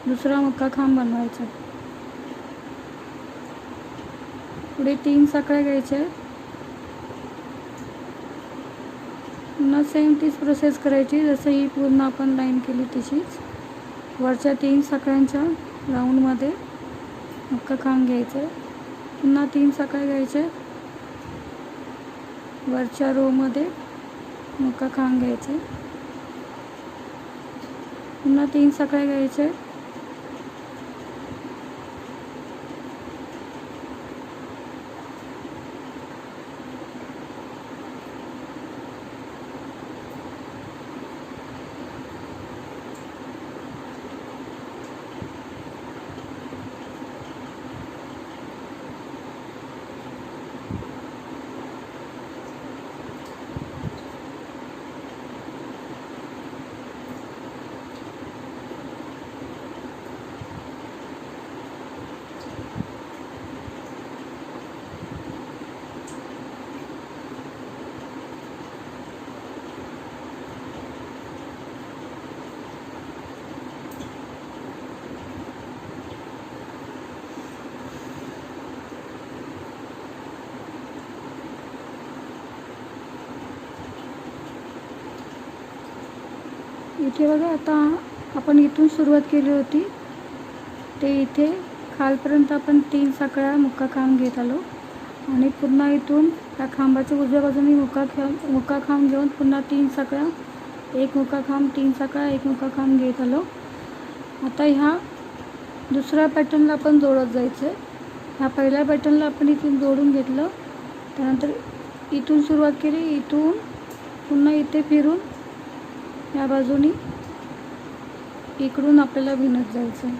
दुसरा मुक्का खांब बनवायचा. पुढे 3 साखळ्या घ्यायच्या आहेत. पुन्हा सेम तीच प्रोसेस करायची, जसं ही पूर्ण आपण लाईन केली तशीच. वरच्या 3 साखळ्यांच्या राऊंडमध्ये मुक्का खांब घ्यायचं आहे. पुन्हा 3 साखळ्या घ्यायच्या, वरच्या रोमध्ये मुक्का खांब घ्यायचे, पुन्हा 3 साखळ्या घ्यायचे, इथे बघा, आता आपण इथून सुरुवात केली होती ते इथे खालपर्यंत आपण 3 साखळ्या मुक्का खांब घेत आलो आणि पुन्हा इथून त्या खांबाच्या उजव्या बाजूने मुक्का खांब घेऊन पुन्हा 3 साखळ्या, 1 मुक्का खांब, 3 साखळ्या, 1 मुक्का खांब घेत आलो. आता ह्या दुसऱ्या पॅटर्नला आपण जोडत जायचं आहे. ह्या पहिल्या पॅटर्नला आपण इथून जोडून घेतलं, त्यानंतर इथून सुरुवात केली, इथून पुन्हा इथे फिरून या बाजूनी इकडून आपल्याला विणत जायचं आहे.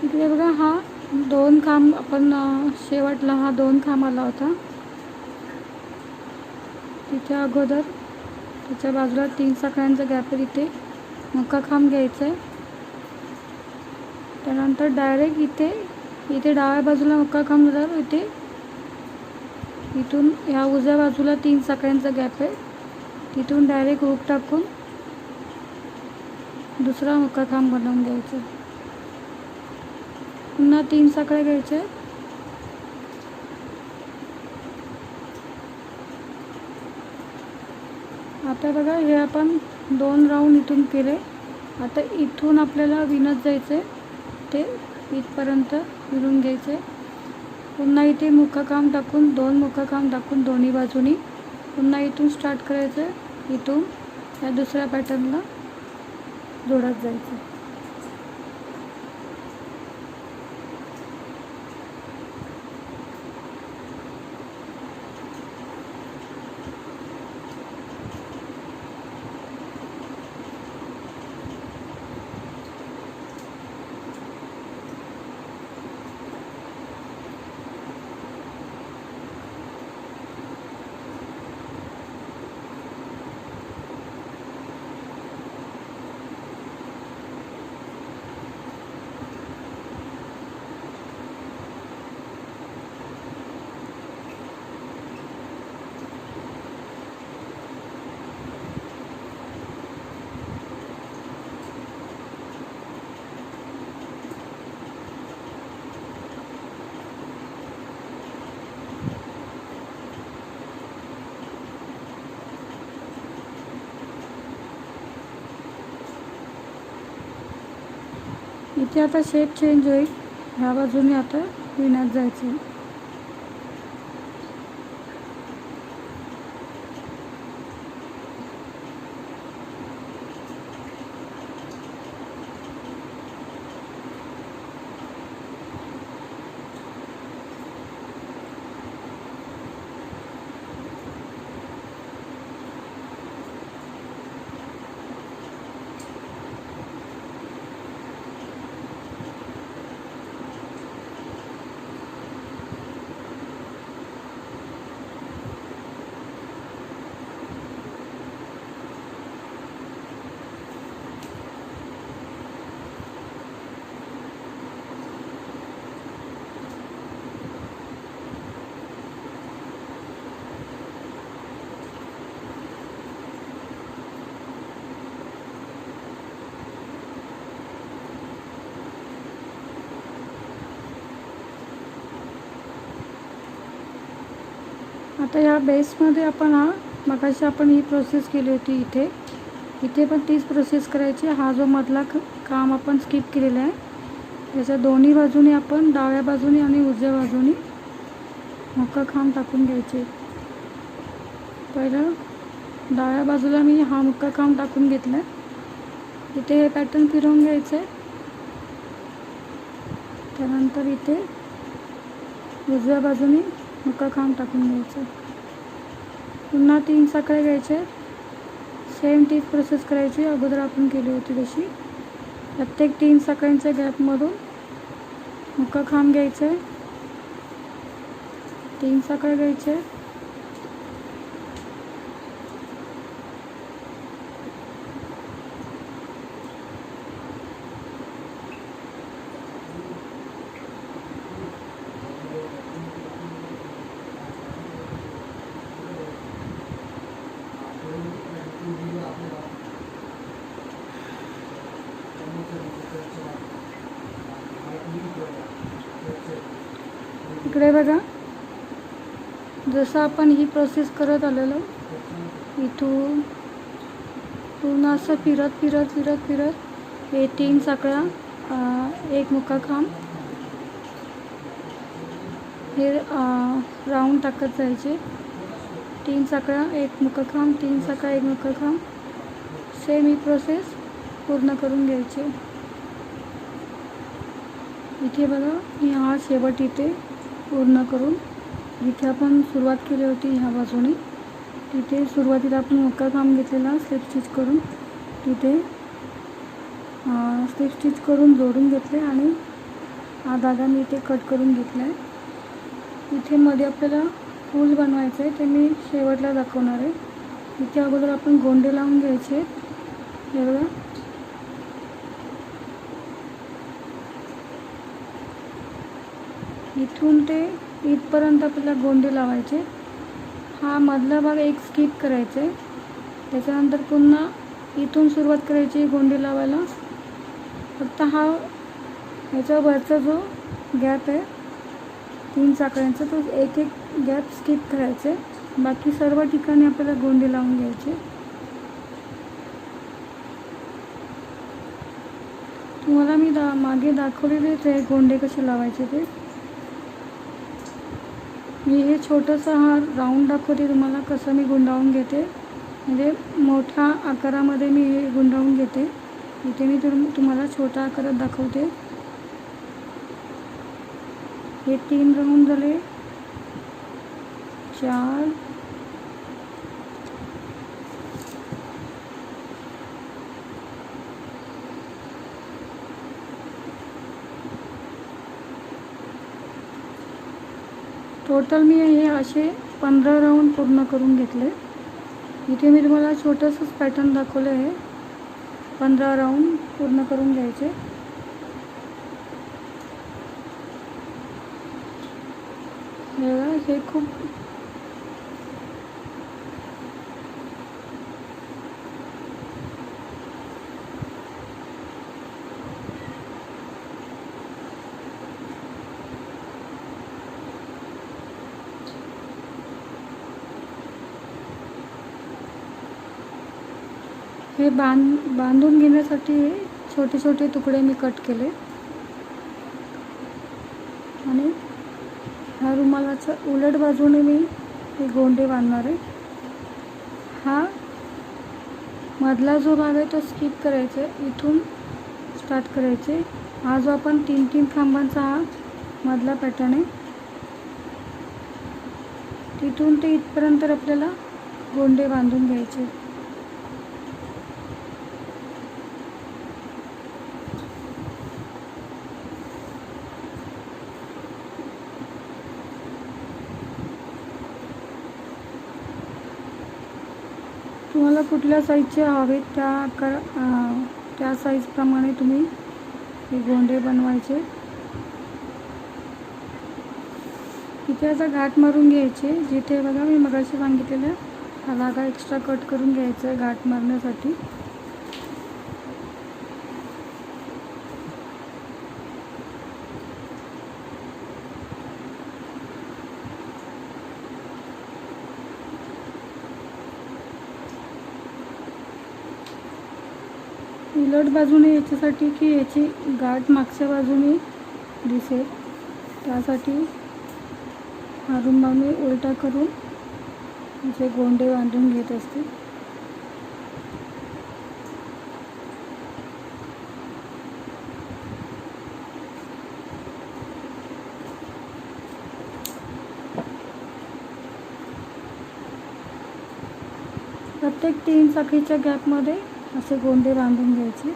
इकडे बघा हा 2 खांब आपण शेवटला हा 2 खांब आला होता, तिथे अगोदर त्याच्या बाजूला 3 साखळ्यांचा गॅप आहे, तिथे मुक्का खांब घ्यायचा आहे. त्यानंतर डायरेक्ट इथे डाव्या बाजूला मुक्का खांब झाला, इथून ह्या उजव्या बाजूला 3 साखळ्यांचा गॅप आहे, तिथून डायरेक्ट हुक टाकून दुसरा मुक्का खांब बनवून घ्यायचा. पुन्हा 3 साखळ्या घ्यायच्या. आता बघा हे आपण 2 राऊंड इथून केले. आता इथून आपल्याला विणत जायचं आहे, ते इथपर्यंत विणून घ्यायचं आहे. पुन्हा इथे मुक्का काम टाकून 2 मुक्का काम टाकून दोन्ही बाजूनी पुन्हा इथून स्टार्ट करायचं आहे. इथून या दुसऱ्या पॅटर्नला जोडत जायचं. इथे आता शेप चेंज होईल, ह्या बाजूने आता विणत जायचं आहे. आता या बेसमध्ये आपण मगाशी आपण ही प्रोसेस केली होती, इथे पण तीच प्रोसेस करायची. हा जो मधला काम आपण स्किप केलेला आहे, त्याच्या दोन्ही बाजूनी आपण डाव्या बाजूनी आणि उजव्या बाजूनी मुक्का खांब टाकून घ्यायचे. पहिलं डाव्या बाजूला मी हा मुक्का खांब टाकून घेतला, इथे हे पॅटर्न फिरवून घ्यायचं आहे. त्यानंतर इथे उजव्या बाजूनी मुक्का खांब टाकून घ्यायचं. पुन्हा 3 साखळ्या घ्यायच्या, सेम तीच प्रोसेस करायची अगोदर आपण केली होती तशी. प्रत्येक 3 साखळ्यांच्या गॅपमधून मुक्का खांब घ्यायचं आहे, 3 साखळ्या घ्यायच्या. इकडे बघा, जसं आपण ही प्रोसेस करत आलेलो, इथून पूर्ण असं फिरत फिरत फिरत फिरत हे 3 साखळ्या, 1 मुक्का खांब, हे राऊंड टाकत जायचे. 3 साखळ्या, 1 मुक्का खांब, 3 साखळ्या, 1 मुक्का खांब, सेम ही प्रोसेस पूर्ण करून घ्यायची. इथे बघा, मी हा शेवट इथे पूर्ण करून, जिथे आपण सुरुवात केली होती ह्या बाजूने, तिथे सुरुवातीला आपण मुक्का खांब घेतलेला स्लिप स्टिच करून तिथे स्लिप स्टिच करून जोडून घेतले आणि हा धागा मी इथे कट करून घेतला आहे। इथे मध्ये आपल्याला फूल बनवायचं आहे, ते मी शेवटला दाखवणार आहे। इथे अगोदर आपण गोंडे लावून घ्यायचे। हे बघा, इथून ते इथपर्यंत आपल्याला गोंडे लावायचे। हा मधला भाग एक स्किप करायचा आहे, त्याच्यानंतर पुन्हा इथून सुरुवात करायची गोंडे लावायला। फक्त हा ह्याच्यावरचा जो गॅप आहे 3 साखळ्यांचा, तो एक गॅप स्किप करायचा आहे। बाकी सर्व ठिकाणी आपल्याला गोंडे लावून घ्यायचे। तुम्हाला मी मागे दाखवलेलेच आहे गोंडे कसे लावायचे ते। मी हे छोटंसं हा राऊंड दाखवते तुम्हाला, कसं मी गुंडाळून घेते, म्हणजे मोठ्या आकारामध्ये मी हे गुंडाळून घेते। इथे मी तुम्हाला छोट्या आकारात दाखवते। हे 3 राऊंड झाले, 4, टोटल मी हे असे 15 राऊंड पूर्ण करून घेतले। इथे मी तुम्हाला छोटंसंच पॅटर्न दाखवलं आहे। 15 राऊंड पूर्ण करून घ्यायचे। हे खूप हे बांधून घेण्यासाठी छोटे छोटे तुकडे मी कट केले आणि ह्या रुमालाच्या उलट बाजूने मी हे गोंडे बांधणार आहे। हा मधला जो भाग आहे तो स्किप करायचा आहे, इथून स्टार्ट करायचे। हा जो आपण 3-3 खांबांचा हा मधला पॅटर्न आहे, तिथून ते इथपर्यंत आपल्याला गोंडे बांधून घ्यायचे। तुम्हाला कुठल्या साईजचे हवे त्या साईजप्रमाणे तुम्ही हे गोंडे बनवायचे। इथे याचा गाठ मारून घ्यायचे, जिथे बघा मी मगाशी सांगितलेलं हा धागा एक्स्ट्रा कट करून घ्यायचा आहे गाठ मारण्यासाठी। उलट बाजूने याच्यासाठी की याची गाठ मागच्या बाजूने दिसेल, त्यासाठी हा रुमाल मी उलटा करून याचे गोंडे बांधून घेत असते। प्रत्येक 3 साखळीच्या गॅपमध्ये असे गोंडे बांधून घ्यायचे।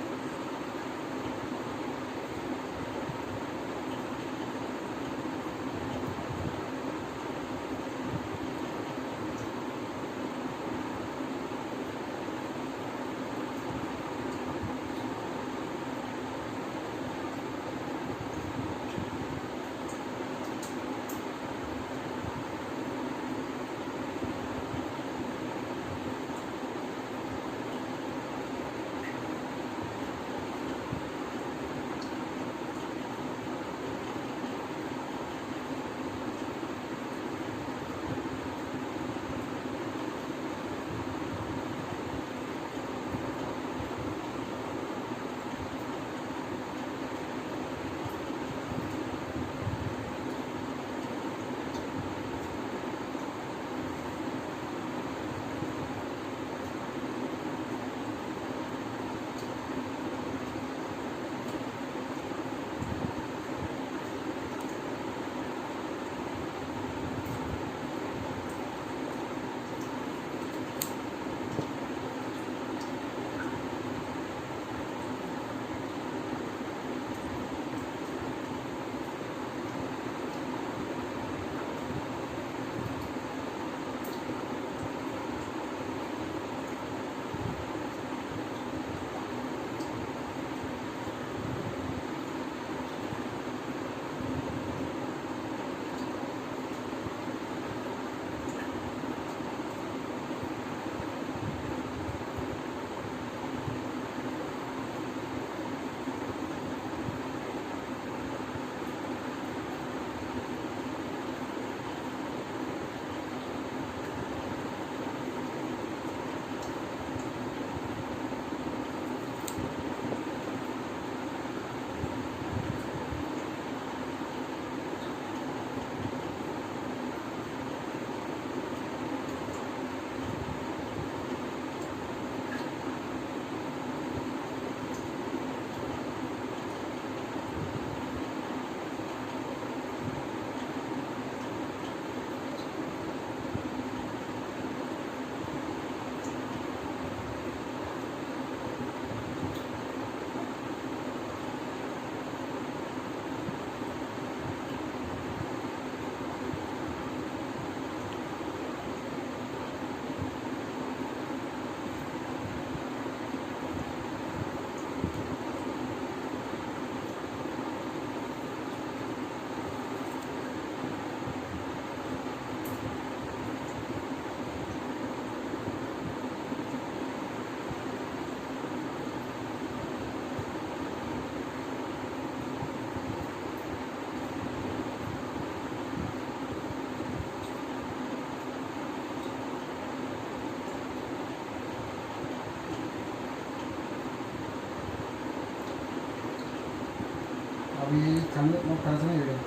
अभी चालू मग करायचं नाही व्हिडिओ.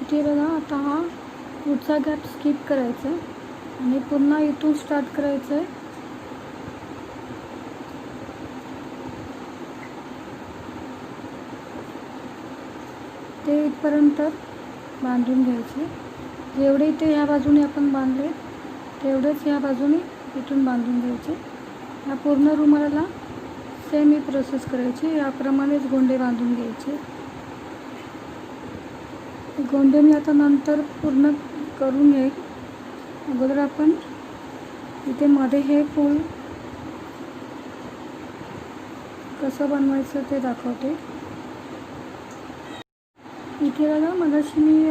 इथे बघा, आता हा पुढचा गॅप स्किप करायचा आहे आणि पुन्हा इथून स्टार्ट करायचं आहे. ते इथपर्यंत बांधून घ्यायचे. जेवढे इथे ह्या बाजूने आपण बांधले तेवढेच ह्या बाजूने इथून बांधून घ्यायचे. ह्या पूर्ण रुमालाला सेम ही प्रोसेस करायची. याप्रमाणेच गोंडे बांधून घ्यायचे. गोंडे मी आता नंतर पूर्ण करून घेईन. अगोदर आपण इथे मध्ये हे फूल कसं बनवायचं ते दाखवते. इथे बघा, मगाशी मी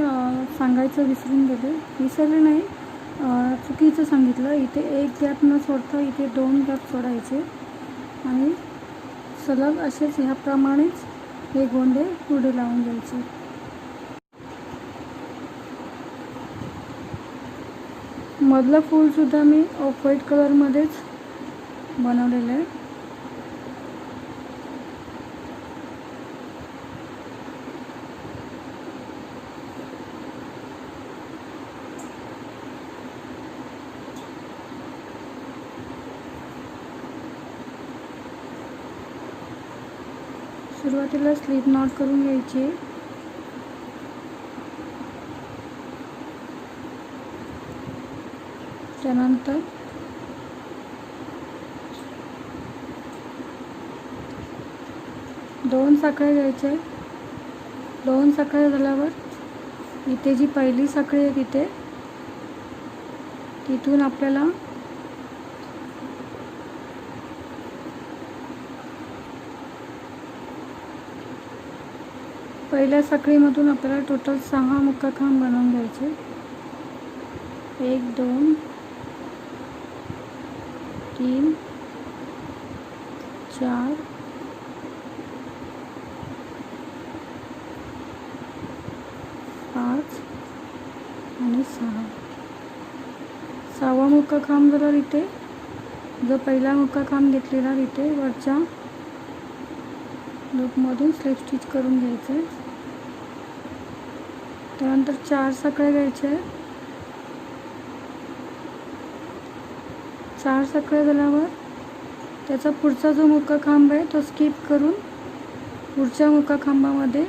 सांगायचं विसरले नाही, चुकीचं सांगितलं. इथे एक गॅप न सोडता इथे 2 गॅप सोडायचे आणि सलग असेच ह्याप्रमाणेच हे गोंडे पुढे लावून घ्यायचे. मधलं फूलसुद्धा मी ऑफ व्हाईट कलरमध्येच बनवलेलं आहे. सुरुवातीला स्लिप नॉट करून घ्यायची. त्यानंतर दोन साखळ्या घ्यायच्या. 2 साखळ्या झाल्यावर इथे जी पहिली साखळी आहे तिथून आपल्याला पहिल्या साखळीमधून आपल्याला टोटल 6 मुक्का खांब बनवून घ्यायचे. 1 2 3 4 5 आणि 6. 6वा मुक्का खांब झाला. इथे जो पहिला मुक्का खांब घेतलेला तिथे वरच्या लूपमधून स्लिप स्टिच करून घ्यायचं आहे. त्यानंतर 4 साखळ्या घ्यायच्या. 4 साखळ्या झाल्यावर त्याचा पुढचा जो मुक्का खांब आहे तो स्किप करून पुढच्या मुक्का खांबामध्ये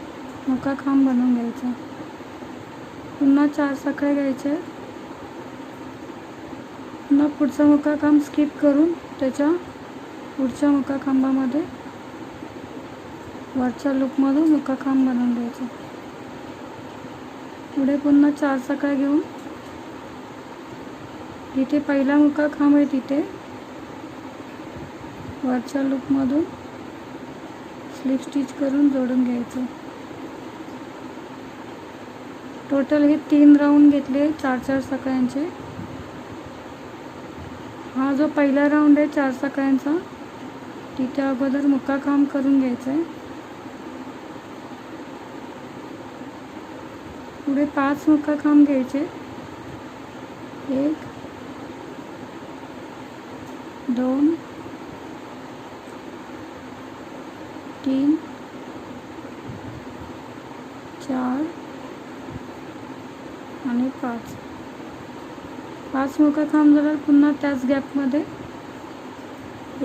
मुक्का खांब बनवून घ्यायचा. पुन्हा 4 साखळ्या घ्यायच्या. पुन्हा पुढचा मुक्का खांब स्किप करून त्याच्या पुढच्या मुक्का खांबामध्ये वरच्या लूपमधून मुक्का खांब बनवून घ्यायचा. पुढे पुन्हा 4 साखळ्या घेऊन जिथे पहिला मुक्का खांब आहे तिथे वरच्या लूपमधून स्लिप स्टिच करून जोडून घ्यायचं. टोटल हे 3 राऊंड घेतले 4-4 साखळ्यांचे. हा जो पहिला राऊंड आहे 4 साखळ्यांचा तिथे अगोदर मुक्का खांब करून घ्यायचा आहे. पुढे 5 मुक्का खांब घ्यायचे. 1 2 3 4 आणि 5. 5 मुक्का खांब झाल्यावर पुन्हा त्याच गॅपमध्ये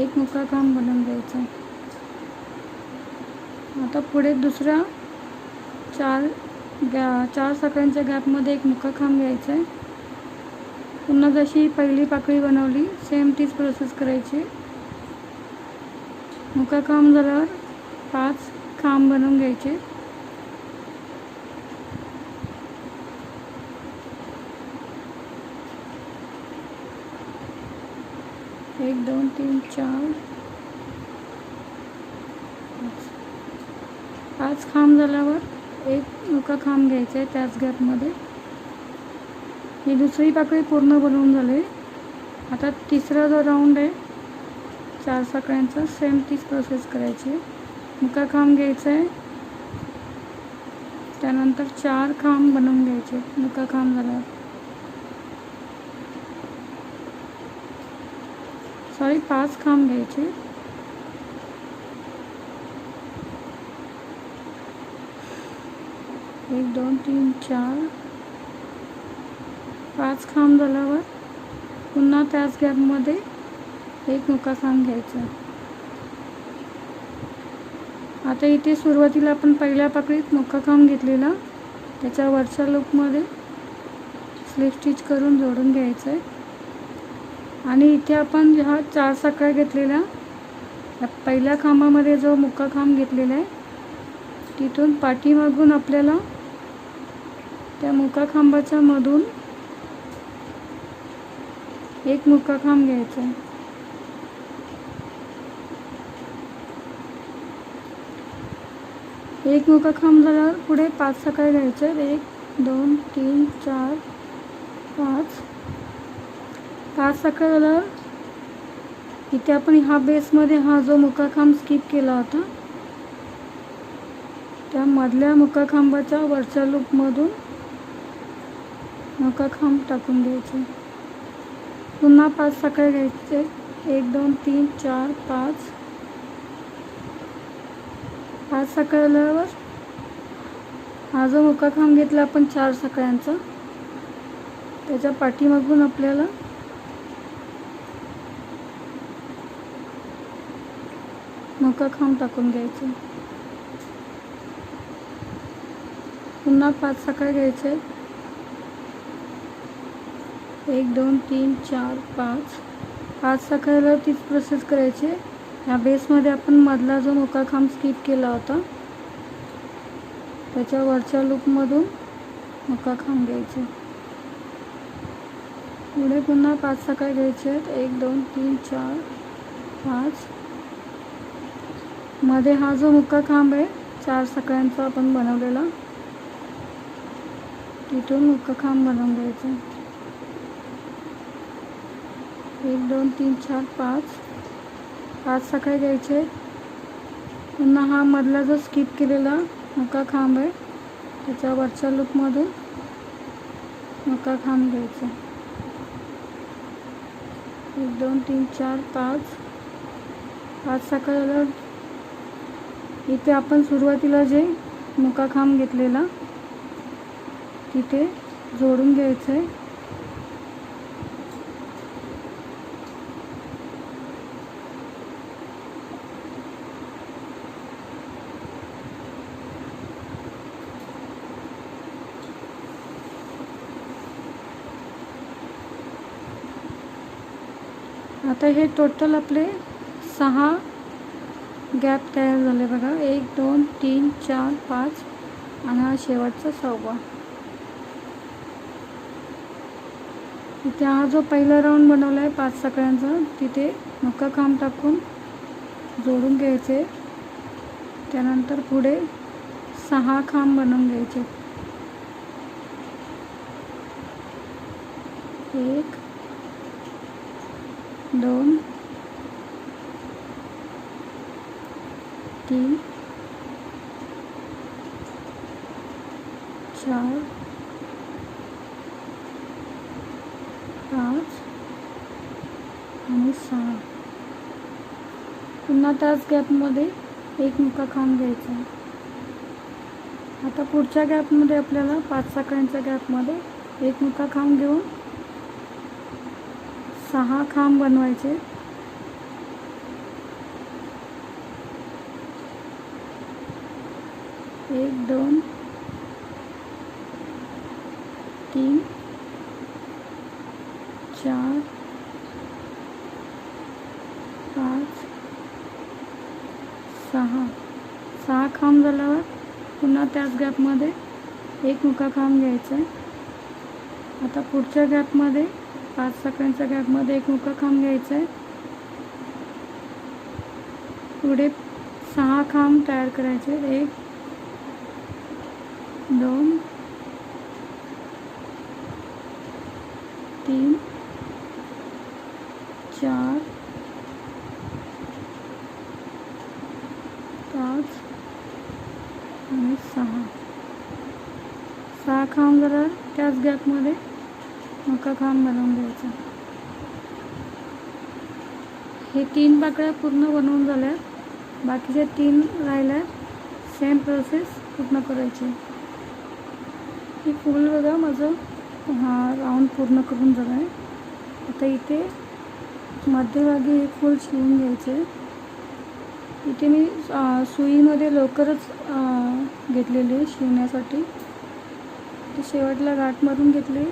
एक मुक्का खांब बनवून घ्यायचा. आता पुढे दुसऱ्या 4 साखळ्यांच्या गॅपमध्ये एक मुक्का खांब घ्यायचा आहे. पुन्हा जशी पहिली पाकळी बनवली सेम तीच प्रोसेस करायची. मुक्का खांब झाल्यावर 5 खांब बनवून घ्यायचे. एक 2 3 4 5 खांब झाल्यावर एक मुक्का खांब घ्यायचा आहे त्याच गॅपमध्ये. ही दुसरी पाकळी पूर्ण बनवून झाली. आता तिसरा जो राऊंड आहे 4 साखळ्यांचा सेम तीच प्रोसेस करायची. मुक्का खांब घ्यायचा आहे, त्यानंतर 4 खांब बनवून घ्यायचे मुक्का खांब झाल्यावर. 5 खांब घ्यायचे. एक 2 3 4 5 खांब झाल्यावर पुन्हा त्याच गॅपमध्ये एक मुक्का खांब घ्यायचा. आता इथे सुरुवातीला आपण पहिल्या पाकळीत मुक्का खांब घेतलेला त्याच्या वरच्या लूपमध्ये स्लिप स्टिच करून जोडून घ्यायचं आहे. आणि इथे आपण ह्या 4 साखळ्या घेतलेल्या पहिल्या खांबामध्ये जो मुक्का खांब घेतलेला आहे तिथून पाठीमागून आपल्याला त्या मुक्का खांबाच्या मधून एक मुक्का खांब घ्यायचा आहे. एक मुक्का खांब झाल्यावर पुढे 5 साखळ्या घ्यायच्या. 1 2 3 4 5. 5 साखळ्या झाल्यावर इथे आपण ह्या बेसमध्ये हा जो मुक्का खांब स्किप केला होता त्या मधल्या मुक्का खांबाच्या वरच्या लूपमधून मुक्का खांब टाकून घ्यायचे. पुन्हा 5 साखळ्या घ्यायचे. 1 2 3 4 5. 5 साखळ्या झाल्यावर हा जो मुक्का खांब घेतला आपण 4 साखळ्यांचा त्याच्या पाठीमागून आपल्याला मुक्का खांब टाकून घ्यायचे. पुन्हा 5 साखळ्या घ्यायचे. 1 2 3 4 5. 5 साखळ्याला तीच प्रोसेस करायची. ह्या बेसमध्ये आपण मधला जो मुक्का खांब स्किप केला होता त्याच्या वरच्या लूपमधून मुक्का खांब घ्यायचे. पुढे पुन्हा 5 साखळ्या घ्यायचे आहेत. 1 2 3 4 5. मध्ये हा जो मुक्का खांब आहे 4 साखळ्यांचा आपण बनवलेला तिथून मुक्का खांब बनवून घ्यायचा. 1 2 3 4 5. 5 साखळ्या घ्यायचे. पुन्हा हा मधला जो स्किप केलेला मुक्का खांब आहे त्याच्या वरच्या लूपमधून मुक्का खांब घ्यायचा. 1 2 3 4 5. 5 साखळ्या झाल्यावर इथे आपण सुरुवातीला जे मुक्का खांब घेतलेला तिथे जोडून घ्यायचं आहे. आता हे टोटल आपले 6 गॅप तयार झाले बघा. 1 2 3 4 5 आणि हा शेवटचा 6वा. इथे हा जो पहिला राऊंड बनवला आहे 5 साखळ्यांचा तिथे मुक्का खांब टाकून जोडून घ्यायचे. त्यानंतर पुढे 6 खांब बनवून घ्यायचे. 1 2 3 4 5 आणि 6. पुन्हा त्याच गॅपमध्ये एक मुका खांब घ्यायचा आहे. आता पुढच्या गॅपमध्ये आपल्याला 5 साखळ्यांच्या गॅपमध्ये एक मुका खांब घेऊन 6 खांब बनवायचे. 1 2 3 4 5 6 खांब झाल्यावर पुन्हा त्याच गॅपमध्ये एक मुका खांब घ्यायचा आहे. आता पुढच्या गॅपमध्ये 5 साखळ्यांच्या गॅपमध्ये एक मुका खांब घ्यायचा आहे. पुढे 6 खांब तयार करायचे. 1 2 3 4 5 आणि 6 खांब झाल्यावर त्याच गॅपमध्ये मुका खांब बनवून घ्यायचा. हे 3 पाकळ्या पूर्ण बनवून झाल्यात. बाकीचे 3 राहिल्यात. सेम प्रोसेस पूर्ण करायची. हे फूल बघा माझं हा राऊंड पूर्ण करून झाला आहे. आता इथे मध्यभागी हे फूल शिवून घ्यायचे. इथे मी सुईमध्ये लवकरच घेतलेले शिवण्यासाठी. ते शेवटला गाठ मारून घेतले.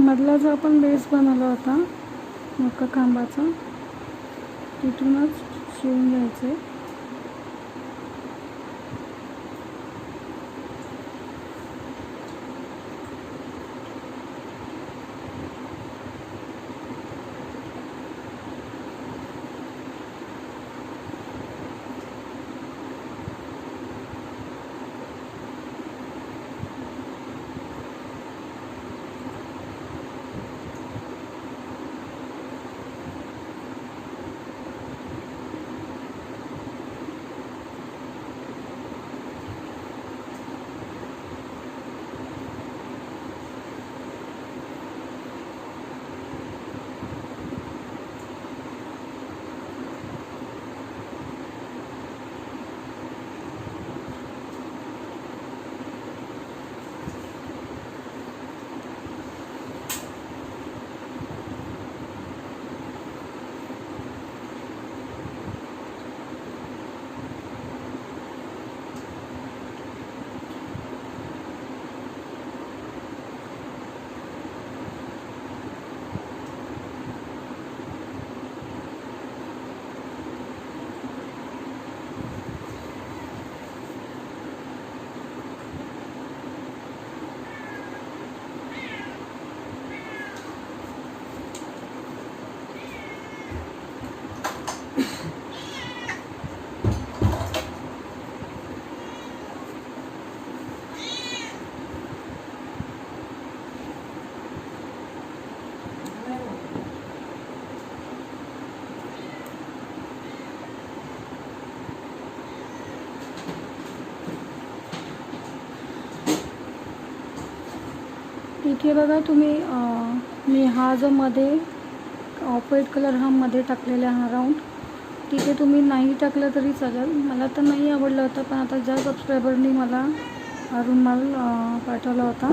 मधला जो आपण बेस बनवला होता मुका खांबाचा, तिथूनच शिवून घ्यायचे. इथे बघा तुम्ही मी हा जो मध्ये ऑफ व्हाईट कलर हा मध्ये टाकलेला हा राऊंड, तिथे तुम्ही नाही टाकलं तरी चालेल. मला तर नाही आवडलं होतं, पण आता ज्या सबस्क्रायबरनी मला हा रुमाल पाठवला होता,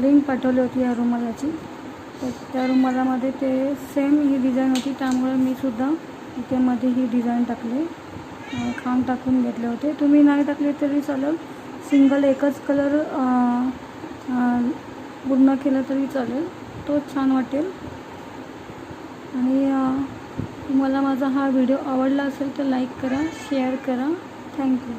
लिंक पाठवली होती या रुमालाची, तर त्या रुमालामध्ये ते सेम ही डिझाईन होती. त्यामुळे मी सुद्धा इथे मध्ये ही डिझाईन टाकले, खांब टाकून घेतले होते. तुम्ही नाही टाकले तरी चालेल, सिंगल एकच कलर पूर्ण केलं तरी चालेल, तो छान वाटेल. आणि तुम्हाला माझा हा व्हिडिओ आवडला असेल तर लाईक करा, शेअर करा. थँक्यू.